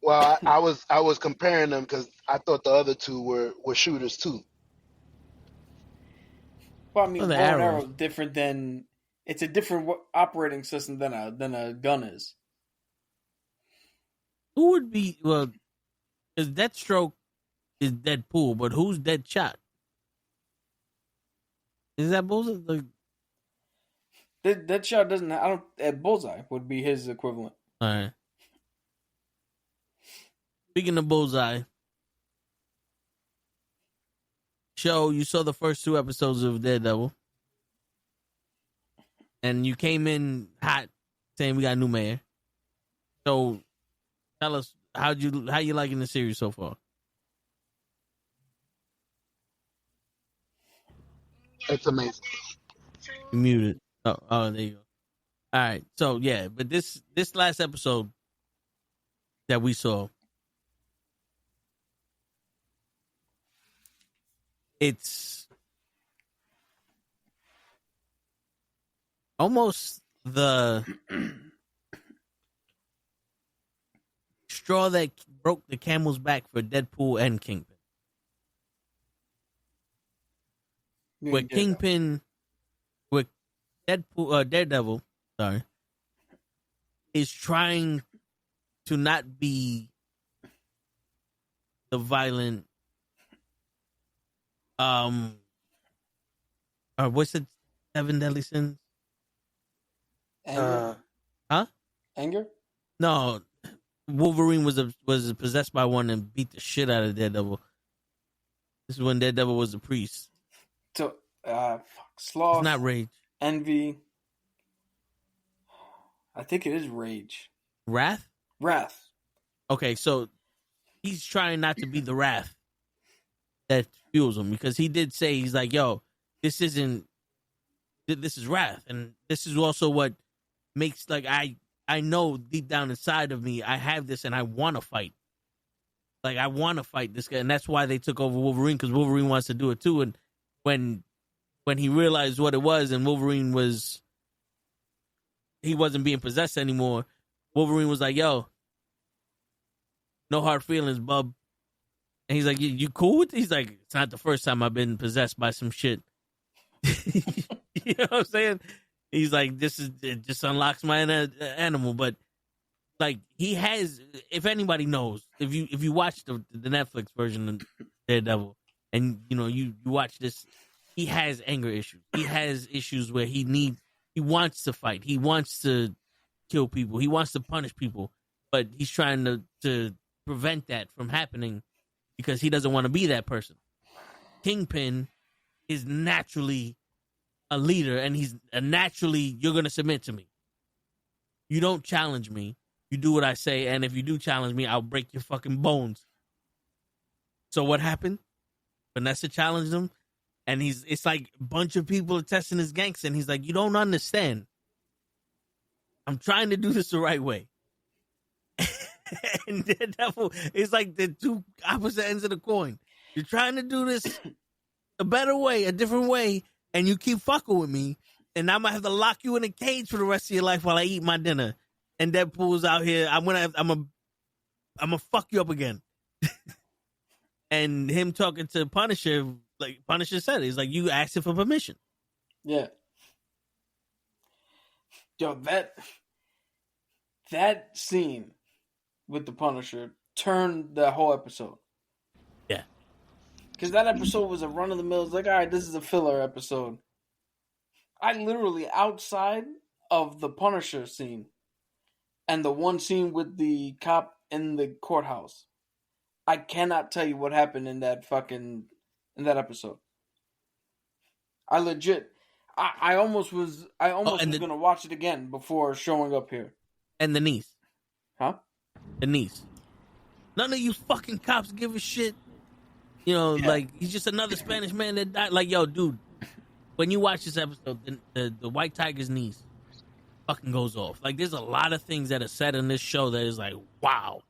Well, I was comparing them because I thought the other two were shooters too. Well, I mean, the bow and arrow arrow is different than... It's a different operating system than a gun is. who would be... Well, because Deathstroke is Deadpool, but who's Deadshot? Is that Bullseye? Deadshot doesn't... I don't... Bullseye would be his equivalent. All right. Speaking of Bullseye, show, you saw the first 2 episodes of Daredevil, and you came in hot saying we got a new mayor. So tell us how you liking the series so far? It's amazing. You muted. Oh, there you go. All right. So yeah, but this last episode that we saw, it's almost the straw that broke the camel's back for Deadpool and Kingpin. With Kingpin, with Daredevil, sorry, is trying to not be the violent, or what's it, 7 Deadly Sins? Anger? Huh? Anger? No, Wolverine was possessed by one and beat the shit out of Daredevil. This is when Daredevil was a priest. So, sloth. It's not rage. Envy. I think it is rage. Wrath? Wrath. Okay, so he's trying not to be the wrath that fuels him, because he did say, he's like, yo, this is wrath, and this is also what makes, like, I know deep down inside of me I have this and I want to fight. Like, I want to fight this guy, and that's why they took over Wolverine, because Wolverine wants to do it too. And when he realized what it was, and Wolverine he wasn't being possessed anymore, Wolverine was like, yo, no hard feelings, bub. And he's like, you cool with it? He's like, it's not the first time I've been possessed by some shit. You know what I'm saying? He's like, it just unlocks my animal. But like, he has, if anybody knows, if you watch the Netflix version of Daredevil, and you watch this, he has anger issues. He has issues where he wants to fight. He wants to kill people. He wants to punish people, but he's trying to prevent that from happening because he doesn't want to be that person. Kingpin is naturally a leader, and he's naturally, you're going to submit to me. You don't challenge me. You do what I say, and if you do challenge me, I'll break your fucking bones. So what happened? Vanessa challenged him, and it's like a bunch of people are testing his gangster, and he's like, you don't understand. I'm trying to do this the right way. And Daredevil is like the two opposite ends of the coin. You're trying to do this a better way, a different way, and you keep fucking with me, and I'm gonna have to lock you in a cage for the rest of your life while I eat my dinner. And Deadpool's out here. I'm gonna fuck you up again. And him talking to Punisher, like Punisher said, he's like, you asking for permission. Yeah. Yo, that scene with the Punisher turned the whole episode. Yeah. Because that episode was a run-of-the-mill. It's like, all right, this is a filler episode. I literally, outside of the Punisher scene and the one scene with the cop in the courthouse, I cannot tell you what happened in that episode. I legit, I almost was gonna watch it again before showing up here. And the niece. Huh? The niece. None of you fucking cops give a shit. Like, he's just another Spanish man that died. Like, yo, dude, when you watch this episode, the White Tiger's niece fucking goes off. Like, there's a lot of things that are said in this show that is like, wow.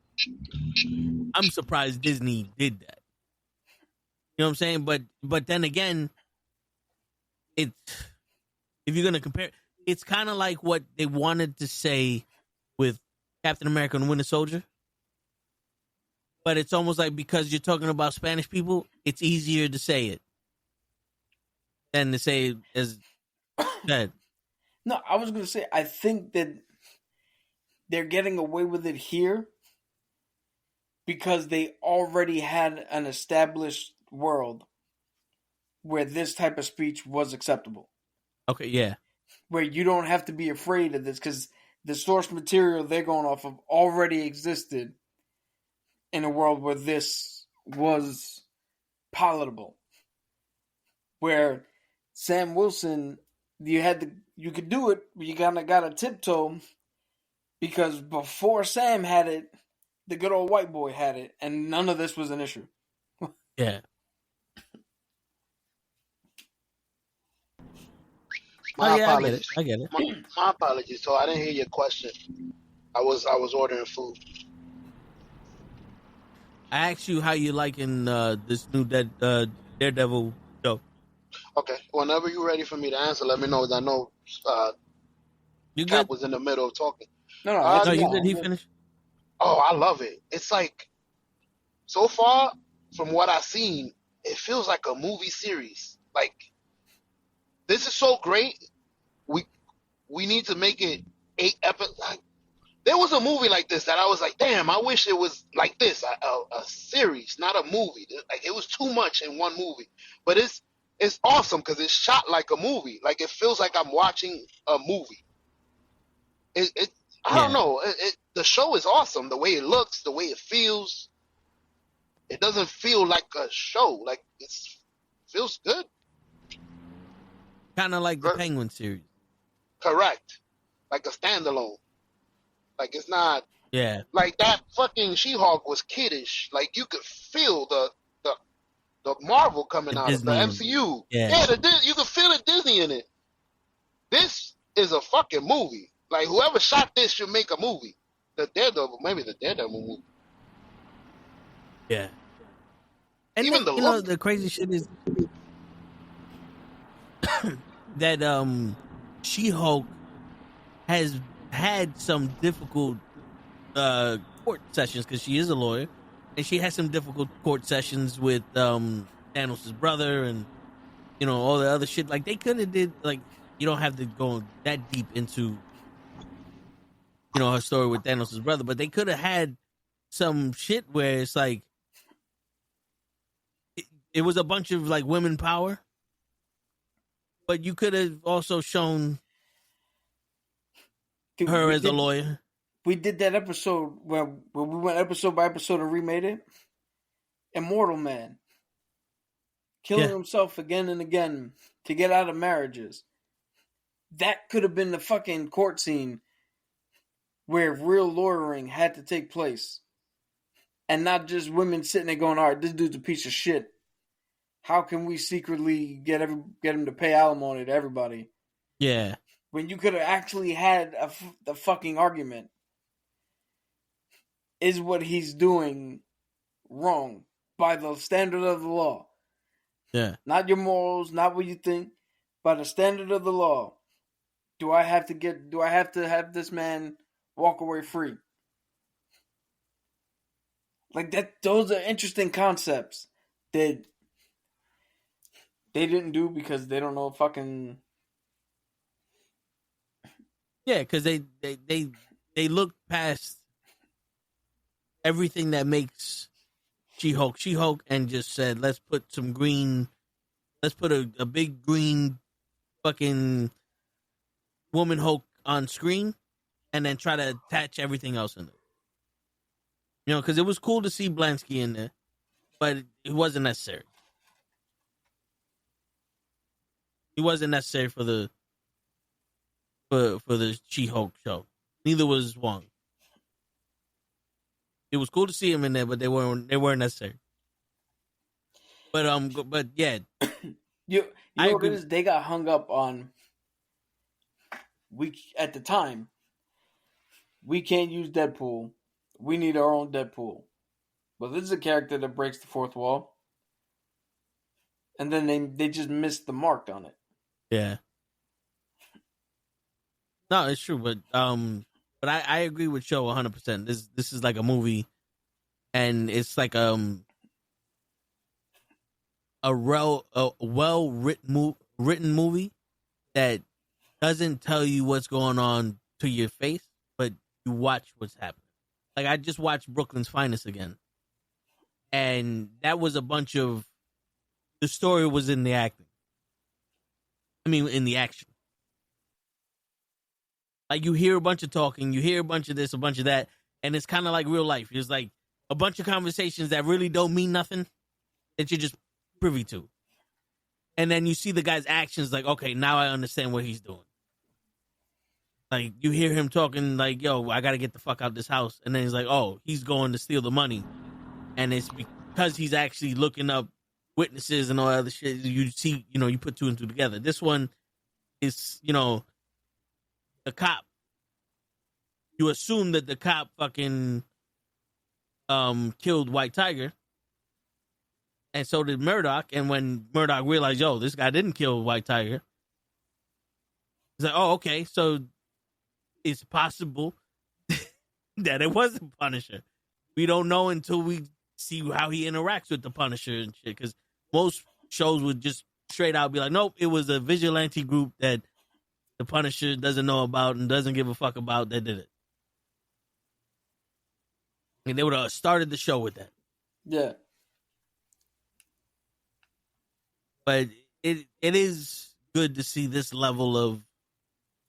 I'm surprised Disney did that. You know what I'm saying? But then again, if you're gonna compare, it's kind of like what they wanted to say with Captain America and Winter Soldier. But it's almost like, because you're talking about Spanish people, it's easier to say it than to say it as that. No, I was going to say, I think that they're getting away with it here because they already had an established world where this type of speech was acceptable. Okay, yeah. Where you don't have to be afraid of this, because the source material they're going off of already existed in a world where this was palatable. where Sam Wilson, you could do it, but you kind of got to tiptoe because before Sam had it, the good old white boy had it, and none of this was an issue. Yeah. My I get it. apologies. I get it. My apologies. So I didn't hear your question. I was ordering food. I asked you how you liking this new Daredevil show. Okay. Whenever you're ready for me to answer, let me know. I know You Cap good? was in the middle of talking. No, No, you good? He finished? Oh, I love it. It's like, so far, from what I've seen, it feels like a movie series. Like, this is so great. We need to make it 8 episodes. Like, there was a movie like this that I was like, damn, I wish it was like this, a series, not a movie. Like, it was too much in one movie. But it's awesome because it's shot like a movie. Like, it feels like I'm watching a movie. I don't know. The show is awesome. The way it looks, the way it feels. It doesn't feel like a show. Like, it feels good. Kind of like the Penguin series. Correct. Like a standalone. Like, it's not. Yeah. Like, that fucking She-Hulk was kiddish. Like, you could feel the Marvel coming out of the MCU. Yeah. You could feel the Disney in it. This is a fucking movie. Like, whoever shot this should make a movie. Maybe the Daredevil movie. Yeah. And even then, the look. The crazy shit is that She-Hulk has had some difficult court sessions because she is a lawyer, and she has some difficult court sessions with Thanos' brother and all the other shit. Like, they could have did, like, you don't have to go that deep into her story with Thanos' brother, but they could have had some shit where it's like it was a bunch of like women power, but you could have also shown her as a lawyer. We did that episode where we went episode by episode and remade it. Immortal Man. Killing himself again and again to get out of marriages. That could have been the fucking court scene where real lawyering had to take place. And not just women sitting there going, all right, this dude's a piece of shit. How can we secretly get him to pay alimony to everybody? Yeah. When you could have actually had the fucking argument. Is what he's doing wrong by the standard of the law? Yeah. Not your morals, not what you think, by the standard of the law. Do I have to have this man walk away free? Like that, those are interesting concepts that they didn't do because they don't know fucking. Yeah, because they look past everything that makes She-Hulk and just said, let's put a big green fucking woman Hulk on screen and then try to attach everything else in it. Because it was cool to see Blansky in there, but it wasn't necessary. It wasn't necessary for the She-Hulk show. Neither was Wong. It was cool to see him in there, but they weren't necessary. But yeah, you know what it is? They got hung up on. At the time, we can't use Deadpool. We need our own Deadpool. But this is a character that breaks the fourth wall, and then they just missed the mark on it. Yeah. No, it's true, but I agree with Joe 100%. This is like a movie, and it's like a well written movie that doesn't tell you what's going on to your face, but you watch what's happening. Like, I just watched Brooklyn's Finest again, and that was a bunch of the story was in the acting. I mean, in the action. Like, you hear a bunch of talking, you hear a bunch of this, a bunch of that, and it's kind of like real life. It's like a bunch of conversations that really don't mean nothing that you're just privy to. And then you see the guy's actions, like, okay, now I understand what he's doing. Like, you hear him talking like, yo, I got to get the fuck out of this house. And then he's like, oh, he's going to steal the money. And it's because he's actually looking up witnesses and all that other shit. You see, you put two and two together. This one is, the cop. You assume that the cop fucking killed White Tiger. And so did Murdoch. And when Murdoch realized, yo, this guy didn't kill White Tiger, he's like, oh, okay, so it's possible that it wasn't Punisher. We don't know until we see how he interacts with the Punisher and shit. Because most shows would just straight out be like, nope, it was a vigilante group that the Punisher doesn't know about and doesn't give a fuck about that did it. And they would have started the show with that. Yeah. But it is good to see this level of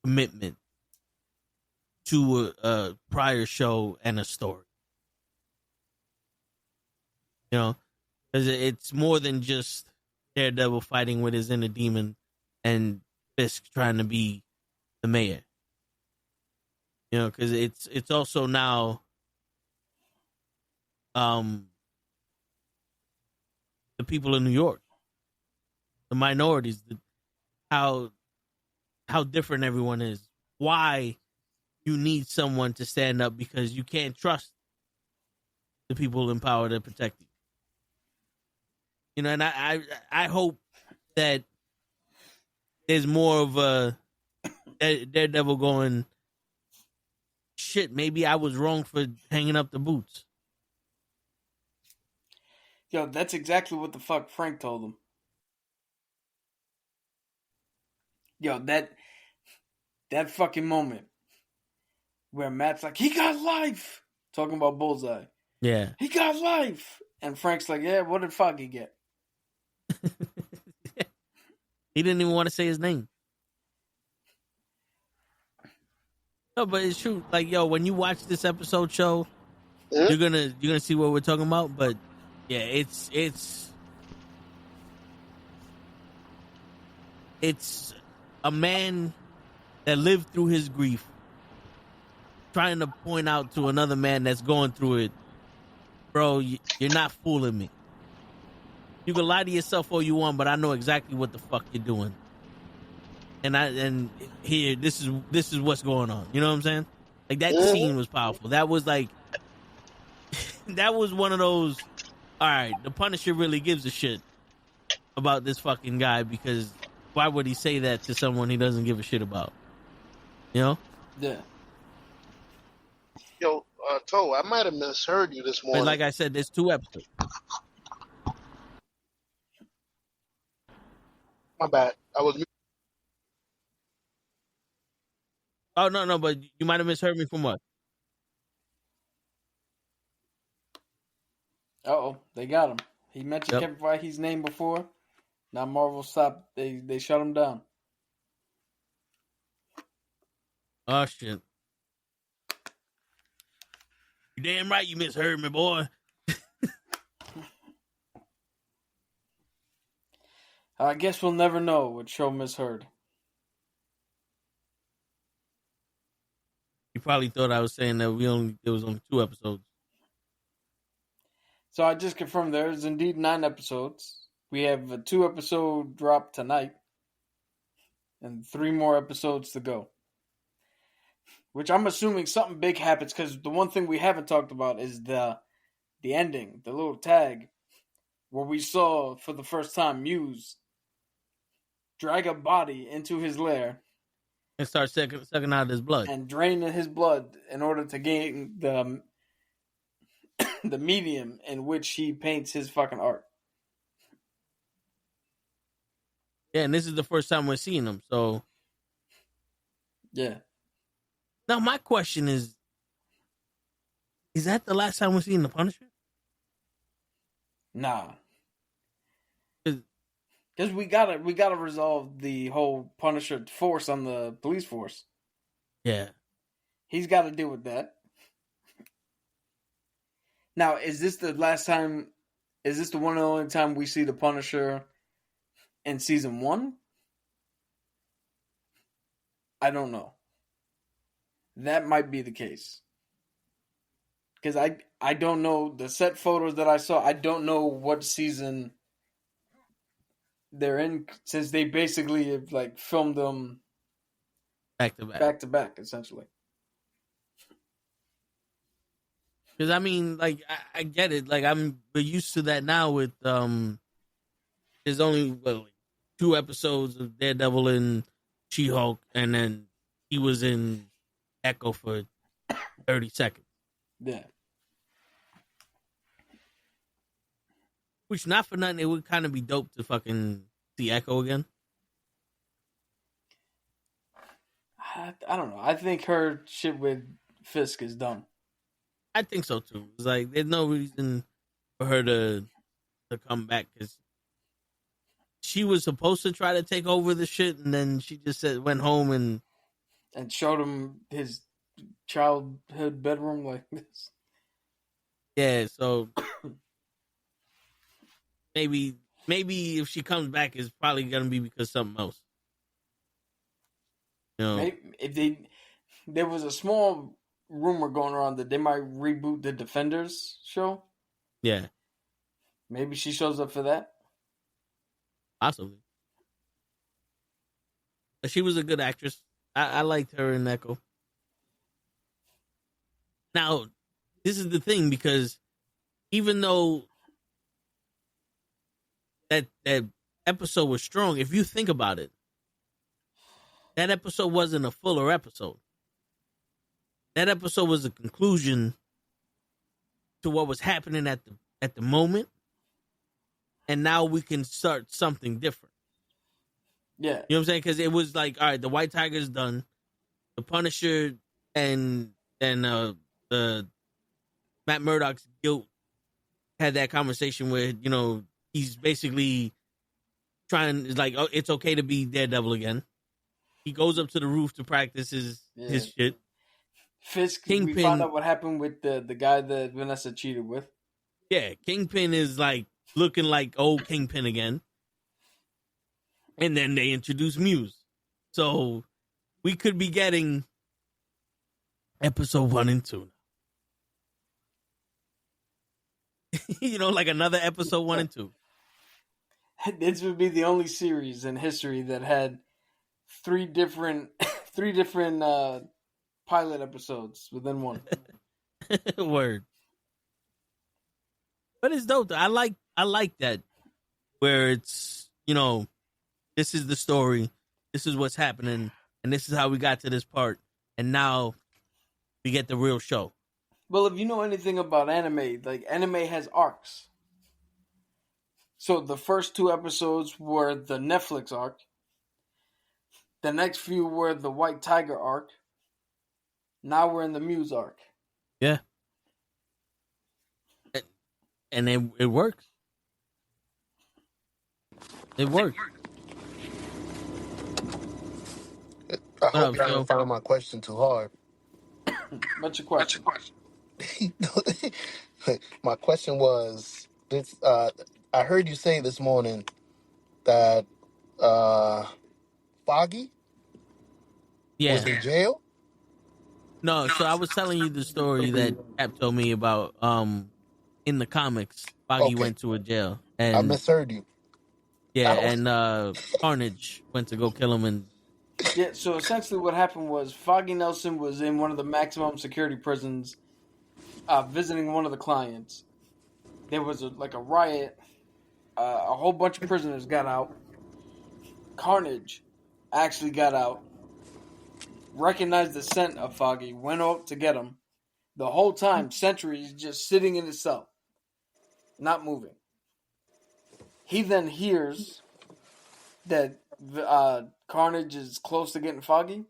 commitment to a prior show and a story. Because it's more than just Daredevil fighting with his inner demon and Fisk trying to be the mayor. Because it's also now the people in New York, the minorities, how different everyone is. Why you need someone to stand up, because you can't trust the people in power to protect you. And I hope that there's more of a Daredevil going, shit, maybe I was wrong for hanging up the boots. Yo, that's exactly what the fuck Frank told him. Yo, that fucking moment where Matt's like, he got life, talking about Bullseye. Yeah. He got life. And Frank's like, yeah, what did Foggy get? He didn't even want to say his name. No, but it's true. Like, yo, when you watch this episode show, you're gonna see what we're talking about. But yeah, it's a man that lived through his grief trying to point out to another man that's going through it, bro, you're not fooling me. You can lie to yourself all you want, but I know exactly what the fuck you're doing. And here, this is what's going on. You know what I'm saying? Like, that scene was powerful. That was like, that was one of those, all right, the Punisher really gives a shit about this fucking guy, because why would he say that to someone he doesn't give a shit about? Yeah. Yo, Toe, I might have misheard you this morning. But like I said, there's 2 episodes. My bad. I was. Oh, no, but you might have misheard me from what? Uh-oh, they got him. He mentioned Kevin Feige's name before. Now Marvel stopped. They shut him down. Oh, shit. You damn right you misheard me, boy. I guess we'll never know what show misheard. You probably thought I was saying that there was only 2 episodes. So I just confirmed there's indeed 9 episodes. We have a 2-episode drop tonight, and 3 more episodes to go. Which I'm assuming something big happens, because the one thing we haven't talked about is the ending, the little tag, where we saw for the first time Muse drag a body into his lair And start sucking out his blood. and draining his blood in order to gain the medium in which he paints his fucking art. Yeah, and this is the first time we're seeing him, so. Yeah. Now, my question is that the last time we're seeing the Punisher? Nah. Because we gotta resolve the whole Punisher force on the police force. Yeah. He's got to deal with that. Now, is this the last time? Is this the one and only time we see the Punisher in season 1? I don't know. That might be the case. Because I don't know the set photos that I saw. I don't know what season they're in, since they basically have like filmed them back to back, essentially. Because I mean, like I get it. Like we're used to that now. With there's only like 2 episodes of Daredevil and She-Hulk, and then he was in Echo for 30 seconds. Yeah. Which, not for nothing, it would kind of be dope to fucking see Echo again. I don't know. I think her shit with Fisk is done. I think so too. It's like there's no reason for her to come back, because she was supposed to try to take over the shit, and then she just went home and showed him his childhood bedroom like this. Yeah, so maybe if she comes back, it's probably gonna be because something else. You know, Maybe if there was a small rumor going around that they might reboot the Defenders show. Yeah, maybe she shows up for that. Possibly. But she was a good actress. I liked her in Echo. Now, this is the thing, because even though that episode was strong, if you think about it, that episode wasn't a fuller episode. That episode was a conclusion to what was happening at the moment, and now we can start something different. Yeah. You know what I'm saying? Because it was like, all right, the White Tiger's done. The Punisher and the Matt Murdock's guilt had that conversation where, he's basically trying, like, oh, it's okay to be Daredevil again. He goes up to the roof to practice his shit. Fisk, Kingpin, we found out what happened with the guy that Vanessa cheated with. Yeah, Kingpin is like looking like old Kingpin again. And then they introduce Muse. So we could be getting episode 1 and 2. Like another episode 1 and 2. This would be the only series in history that had 3 different pilot episodes within one. Word. But it's dope though. I like that, where it's, this is the story, this is what's happening, and this is how we got to this part, and now we get the real show. Well, if you know anything about anime, like, anime has arcs. So the first 2 episodes were the Netflix arc. The next few were the White Tiger arc. Now we're in the Muse arc. Yeah. And it works. It works. I hope you don't find my question too hard. What's your question? My question was this: I heard you say this morning that Foggy was in jail. No, so I was telling you the story that Cap told me about. In the comics, Foggy went to a jail, and I misheard you. Yeah, and Carnage went to go kill him, and yeah. So essentially, what happened was Foggy Nelson was in one of the maximum security prisons, visiting one of the clients. There was a riot. A whole bunch of prisoners got out. Carnage actually got out, recognized the scent of Foggy, went out to get him. The whole time, Sentry is just sitting in his cell, not moving. He then hears that Carnage is close to getting Foggy.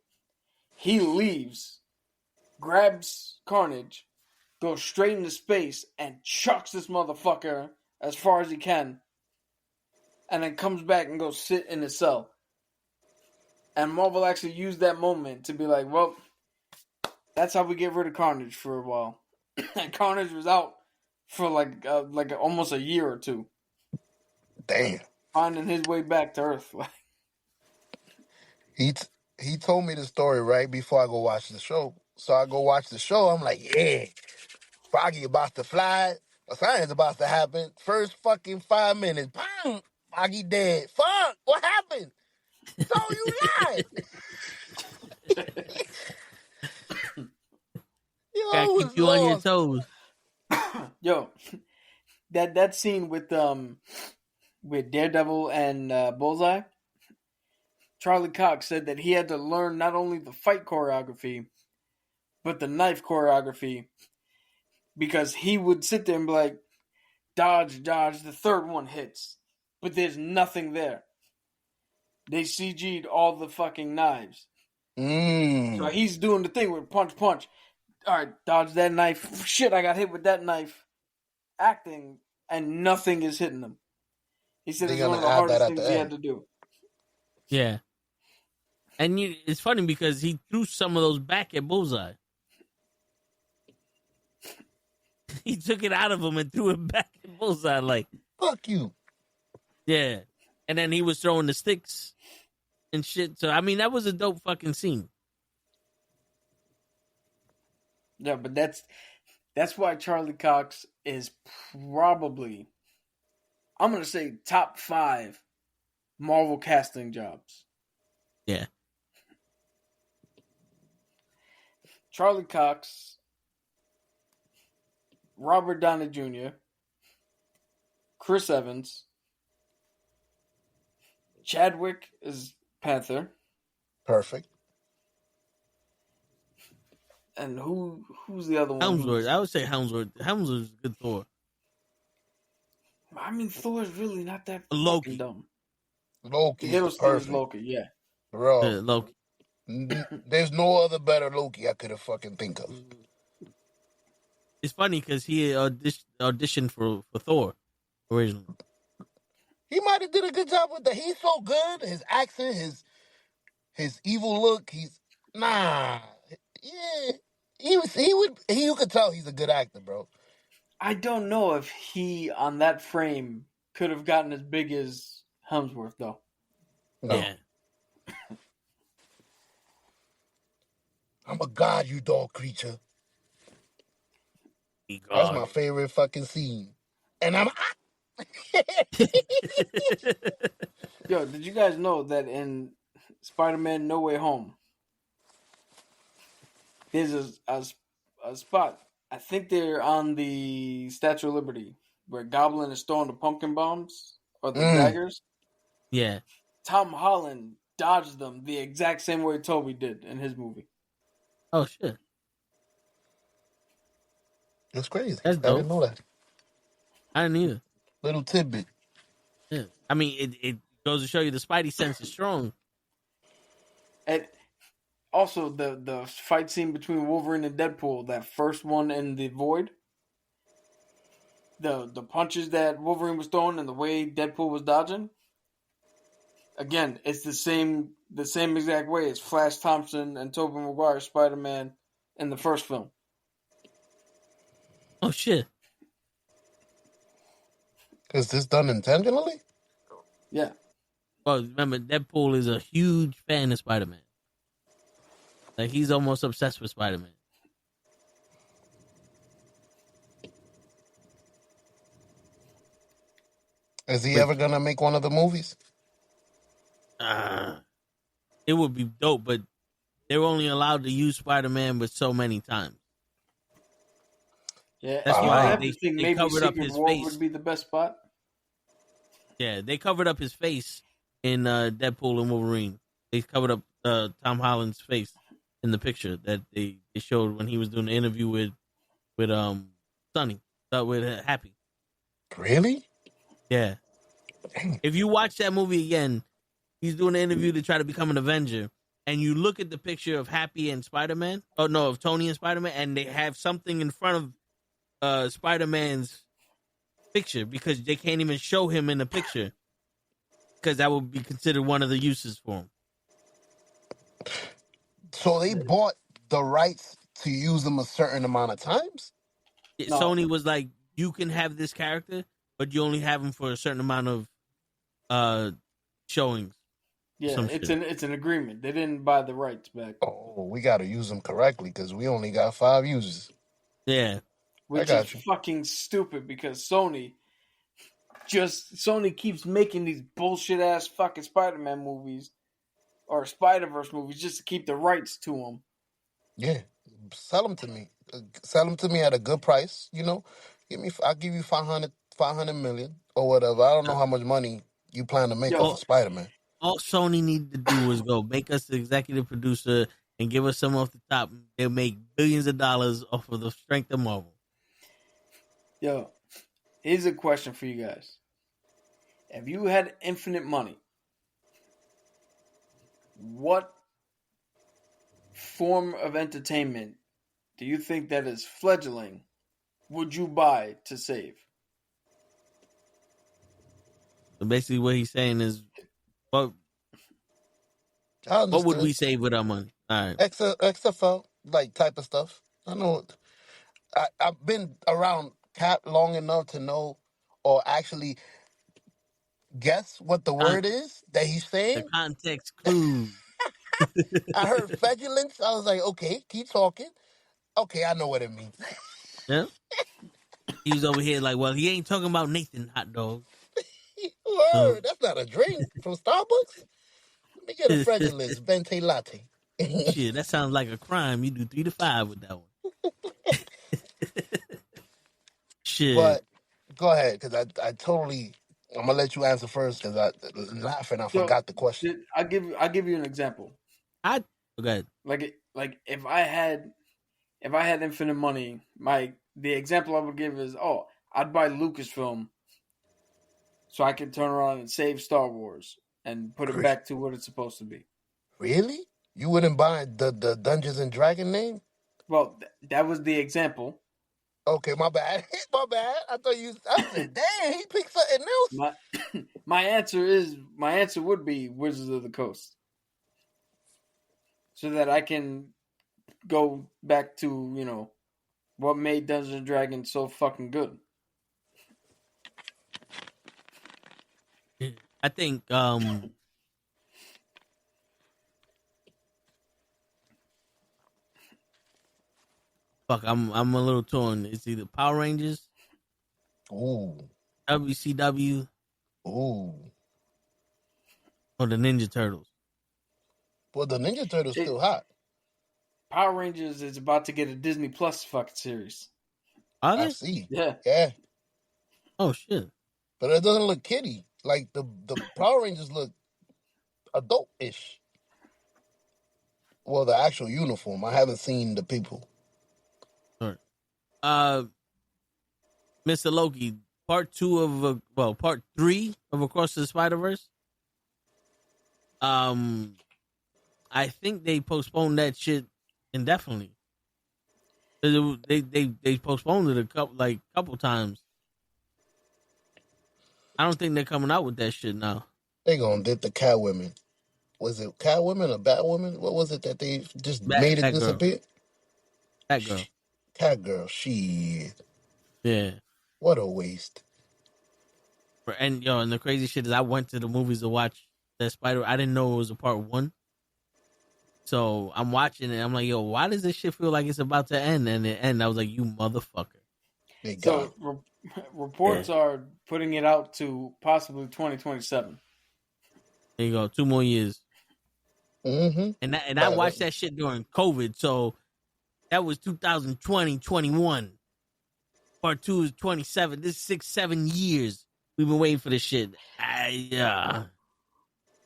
He leaves, grabs Carnage, goes straight into space, and chucks this motherfucker as far as he can, and then comes back and goes sit in his cell. And Marvel actually used that moment to be like, well, that's how we get rid of Carnage for a while. And Carnage was out for like almost a year or 2. Damn. finding his way back to Earth. He t- he told me the story right before I go watch the show. So I go watch the show. I'm like, yeah, Froggy about to fly. Something's about to happen. First fucking 5 minutes, bang, Froggy dead. Fuck, what happened? So you lied. Yo, Gotta I keep was you on your lost. toes. Yo, that scene with Daredevil and Bullseye. Charlie Cox said that he had to learn not only the fight choreography, but the knife choreography, because he would sit there and be like, dodge, dodge, the third one hits, but there's nothing there. They CG'd all the fucking knives. So he's doing the thing with punch, punch. All right, dodge that knife. Shit, I got hit with that knife. Acting, and nothing is hitting him. He said They're it's one gonna of the add that hardest at things the he end. had to do. Yeah. And it's funny because he threw some of those back at Bullseye. He took it out of him and threw it back at Bullseye. Like, Fuck you. yeah. And then he was throwing the sticks and shit. So, I mean, that was a dope fucking scene. Yeah, but that's why Charlie Cox is probably, I'm gonna say, top 5 Marvel casting jobs. Yeah. Charlie Cox, Robert Downey Jr., Chris Evans, Chadwick is Panther, Perfect. and who's the other one? Helmsworth. I would say Helmsworth. Helmsworth's a good Thor. I mean, Thor's really not that Loki. fucking dumb. Loki is Hiddleston is perfect. Loki, yeah. Bro, Loki. there's no other better Loki I could have fucking think of. It's funny because he auditioned for Thor originally. He might have did a good job with that. He's so good. His accent, his evil look. He's nah. Yeah, you could tell he's a good actor, bro. I don't know if he, on that frame, could have gotten as big as Helmsworth, though. No. Yeah. I'm a god, you dog creature. That's my favorite fucking scene. And I'm Yo, did you guys know that in Spider-Man No Way Home, there's a spot, I think they're on the Statue of Liberty, where Goblin is throwing the pumpkin bombs, or the daggers. Yeah. Tom Holland dodged them the exact same way Toby did in his movie. Oh, shit. That's crazy. That's I dope. didn't know that. I didn't either. Little tidbit. Yeah. I mean, it goes to show you the Spidey sense is strong. And also, the fight scene between Wolverine and Deadpool, that first one in the void, the punches that Wolverine was throwing and the way Deadpool was dodging, again, it's the same exact way as Flash Thompson and Tobey Maguire's Spider-Man in the first film. Oh, shit. Is this done intentionally? Yeah. Well, remember, Deadpool is a huge fan of Spider-Man. Like, he's almost obsessed with Spider-Man. Is he ever gonna make one of the movies? It would be dope, but they're only allowed to use Spider-Man but so many times. Yeah, That's you why have they to think they maybe covered up Secret his War face. would be the best spot. Yeah, they covered up his face in Deadpool and Wolverine. They covered up Tom Holland's face in the picture that they showed when he was doing the interview with Sonny, with Happy. Really? Yeah. If you watch that movie again, he's doing an interview to try to become an Avenger, and you look at the picture of Happy and Spider-Man. Oh no, of Tony and Spider-Man, and they have something in front of Spider-Man's picture because they can't even show him in the picture because that would be considered one of the uses for him. So they bought the rights to use them a certain amount of times? No. Sony was like, you can have this character, but you only have him for a certain amount of showings. Yeah, Some it's shit. an agreement. They didn't buy the rights back, Oh, we got to use them correctly because we only got 5 users. Yeah. I which is got you. fucking stupid because Sony keeps making these bullshit ass fucking Spider-Man movies or Spider-Verse movies just to keep the rights to them. Yeah, sell them to me. Sell them to me at a good price. I'll give you 500 million or whatever. I don't know how much money you plan to make off Yo, of Spider Man. All Sony needed to do was go make us the executive producer and give us some off the top. They'll make billions of dollars off of the strength of Marvel. yo, here's a question for you guys. If you had infinite money, what form of entertainment do you think that is fledgling would you buy to save? So basically, what he's saying is, what I what would understood. we save with our money? All right, XFL like type of stuff. I know. I've been around Cap long enough to know, or actually guess what the Con- word is that he's the saying. context clues. I heard fetulence. I was like, okay, keep talking. Okay, I know what it means. Yeah, he was over here like, well, he ain't talking about Nathan hot dogs. So Word, that's not a drink from Starbucks. Let me get a fetulence venti latte. shit, that sounds like a crime. You do 3 to 5 with that one. Shit. But go ahead, because I totally. I'm gonna let you answer first because I laughing. I So forgot the question. I'll give you an example. I okay. Like if I had infinite money, the example I would give is I'd buy Lucasfilm so I could turn around and save Star Wars and put it Chris, back to what it's supposed to be. really? You wouldn't buy the Dungeons and Dragon name? Well, that was the example. Okay, my bad. My bad. I thought you. I said, damn, he picked something else. My my answer would be Wizards of the Coast, so that I can go back to what made Dungeons and Dragons so fucking good. I think fuck, I'm a little torn. It's either Power Rangers, Ooh, WCW, ooh. or the Ninja Turtles. Well, the Ninja Turtle's It, still hot. Power Rangers is about to get a Disney Plus fucking series. Are I they? see. Yeah. Yeah, Oh shit. but it doesn't look kiddie. Like the Power Rangers look adult-ish. Well, the actual uniform. I haven't seen the people. Sorry. Uh, Mr. Loki, part 3 of Across the Spider Verse. I think they postponed that shit indefinitely. They postponed it a couple times. I don't think they're coming out with that shit now. They gonna dip the Catwomen. Was it Catwomen or Batwoman? What was it that they just made it That girl, disappear? that girl. Catgirl. Shit. Yeah. What a waste. And and the crazy shit is I went to the movies to watch that Spider. I didn't know it was a part 1. So I'm watching it. I'm like, yo, why does this shit feel like it's about to end? And it ended. I was like, you motherfucker. They got. So reports are putting it out to possibly 2027. There you go. 2 more years. Mm-hmm. And I watched that shit during COVID. So that was 2020, 21. Part 2 is 27. This is 6-7 years we've been waiting for this shit.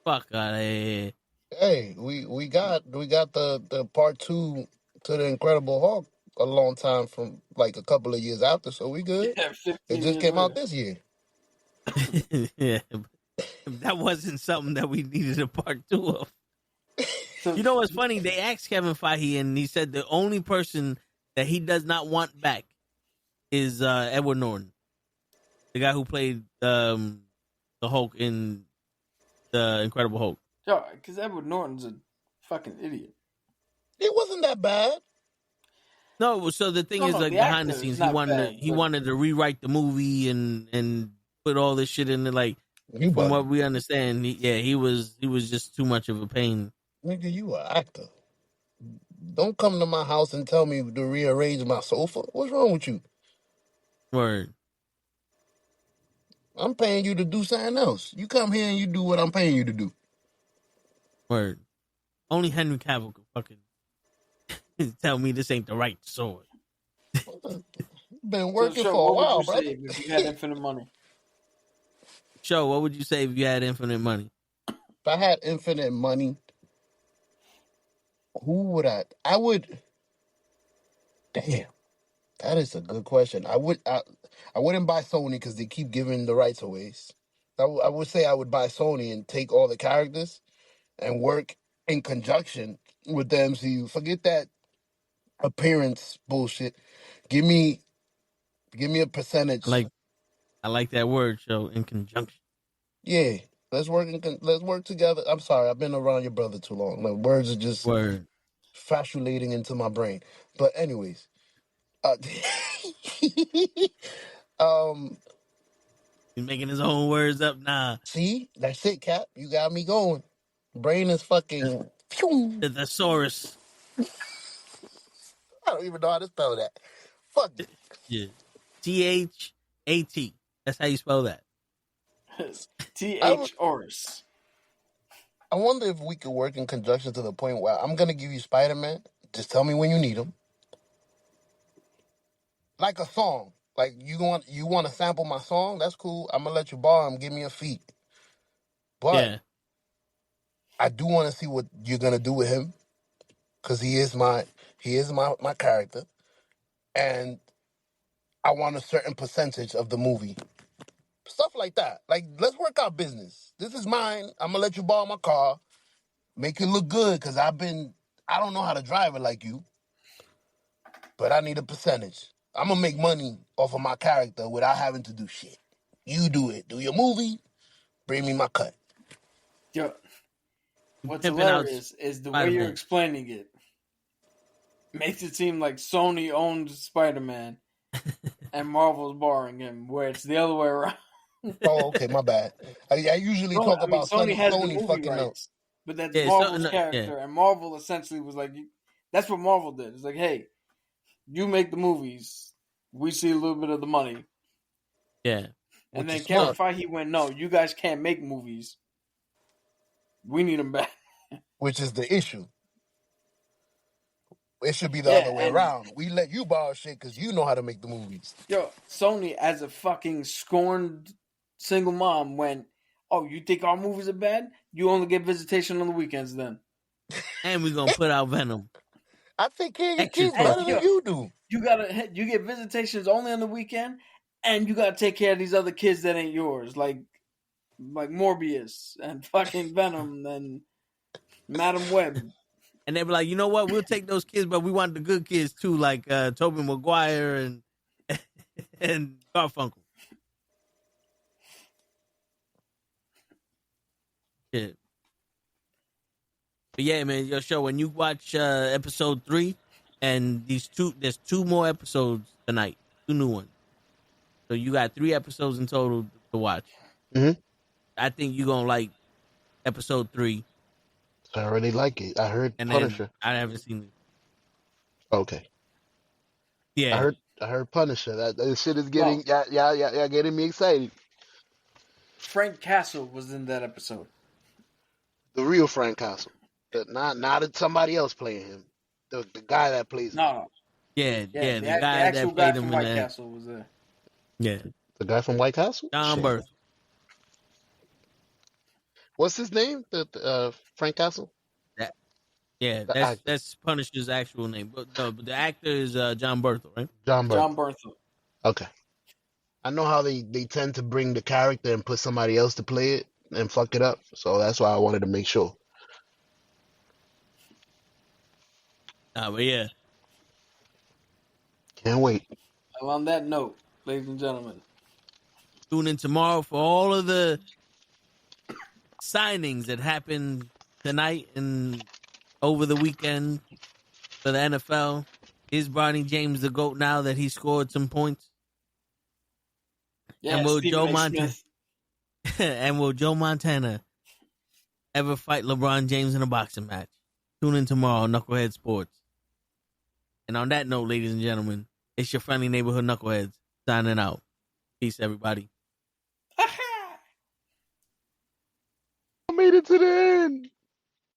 Fuck out of here. Hey, we got the part 2 to the Incredible Hulk a long time from like a couple of years after, so we good. Yeah, 15 It just years came out later. this year. Yeah. That wasn't something that we needed a part 2 of. So, You know what's funny? They asked Kevin Feige, and he said the only person that he does not want back is Edward Norton, the guy who played the Hulk in the Incredible Hulk. because Edward Norton's a fucking idiot. It wasn't that bad. No, so the thing No, is, no, like the behind the actor is scenes, not bad, he but- wanted to rewrite the movie and put all this shit in there. Like You From what bugging. we understand, he was just too much of a pain. Nigga, you an actor. Don't come to my house and tell me to rearrange my sofa. What's wrong with you? Word, I'm paying you to do something else. You come here and you do what I'm paying you to do. word. Only Henry Cavill could fucking tell me this ain't the right sword. Been So, working Show, for a what would you while, brother. save if you had infinite money? Show, what would you say if you had infinite money? If I had infinite money, who would I? I would. Damn, that is a good question. I wouldn't buy Sony because they keep giving the rights away. I would say I would buy Sony and take all the characters and work in conjunction with the MCU. Forget that appearance bullshit. Give me, give me a I percentage. like I like that word, show, in conjunction. Yeah, let's work together. I'm sorry, I've been around your brother too long. Like, words are just Word. fasculating into my brain. But anyways, uh, um, He's making his own words up. Nah, see, that's it, Cap. You got me going. Brain is fucking. the Phew. thesaurus. I don't even know how to spell that. Fuck it. Yeah. THAT. That's how you spell that. I, w- Th Oris. I wonder if we could work in conjunction to the point where I'm gonna give you Spider Man. Just tell me when you need him. Like a song. Like you want to sample my song? That's cool. I'm gonna let you borrow him. Give me a feat. But Yeah. I do want to see what you're gonna do with him because he is my character, and I want a certain percentage of the movie. Stuff like that. Like, let's work out business. This is mine. I'm gonna let you borrow my car. Make it look good because I don't know how to drive it like you, but I need a percentage. I'm gonna make money off of my character without having to do shit. You do it. Do your movie. Bring me my cut. Yo, You what's pimping out hilarious is the way Spider you're Man. explaining it makes it seem like Sony owns Spider Man and Marvel's borrowing him, where it's the other way around. Oh, okay, my bad. I usually No, talk I mean about Sony has the Sony movie fucking up. rights, but that's Yeah, so Marvel's no, yeah, character, and Marvel essentially was like, that's what Marvel did. It's like, hey, you make the movies, we see a little bit of the money, yeah. and Which is then Kevin smart. Feige went, no, you guys can't make movies. We need them back. Which is the issue. It should be the Yeah, other way and around. We let you borrow shit because you know how to make the movies. yo, Sony as a fucking scorned single mom went, oh, you think our movies are bad? You only get visitation on the weekends then. And we're gonna put out Venom. I take care of your Extra kids And better than torture. yo, you do. you get visitations only on the weekend, and you gotta take care of these other kids that ain't yours, like Morbius and fucking Venom and Madam Web. And they be like, you know what? We'll take those kids, but we want the good kids too, like Tobey Maguire and and Garfunkel. Yeah. But yeah, man, your show. When you watch episode 3, and there's two more episodes tonight, two new ones. So you got 3 episodes in total to watch. Hmm. I think you're gonna like episode 3, I already like it. I heard and then Punisher. I haven't seen it. Okay. Yeah, I heard Punisher. That shit is Well, getting yeah, getting me excited. Frank Castle was in that episode. The real Frank Castle. Not somebody else playing him. The guy that plays him. No, yeah, yeah. The the guy actual that guy played from him in White that. Castle was there. Yeah, The guy from White Castle? John Shit. Berth. What's his name? Frank Castle? That yeah, The actor. that's Punisher's actual name. But no, but the actor is John Berthel, right? John John Bernthal. Berthel. Okay. I know how they tend to bring the character and put somebody else to play it and fuck it up. So that's why I wanted to make sure. But yeah, Can't wait. And on that note, ladies and gentlemen, tune in tomorrow for all of the signings that happened tonight and over the weekend for the NFL. Is Bronny James the GOAT now that he scored some points? yeah, And will Stephen Joe A. Montana Smith. And will Joe Montana ever fight LeBron James in a boxing match? Tune in tomorrow on Knucklehead Sports. And on that note, ladies and gentlemen, it's your friendly neighborhood Knuckleheads signing out. Peace, everybody. I made it to the end.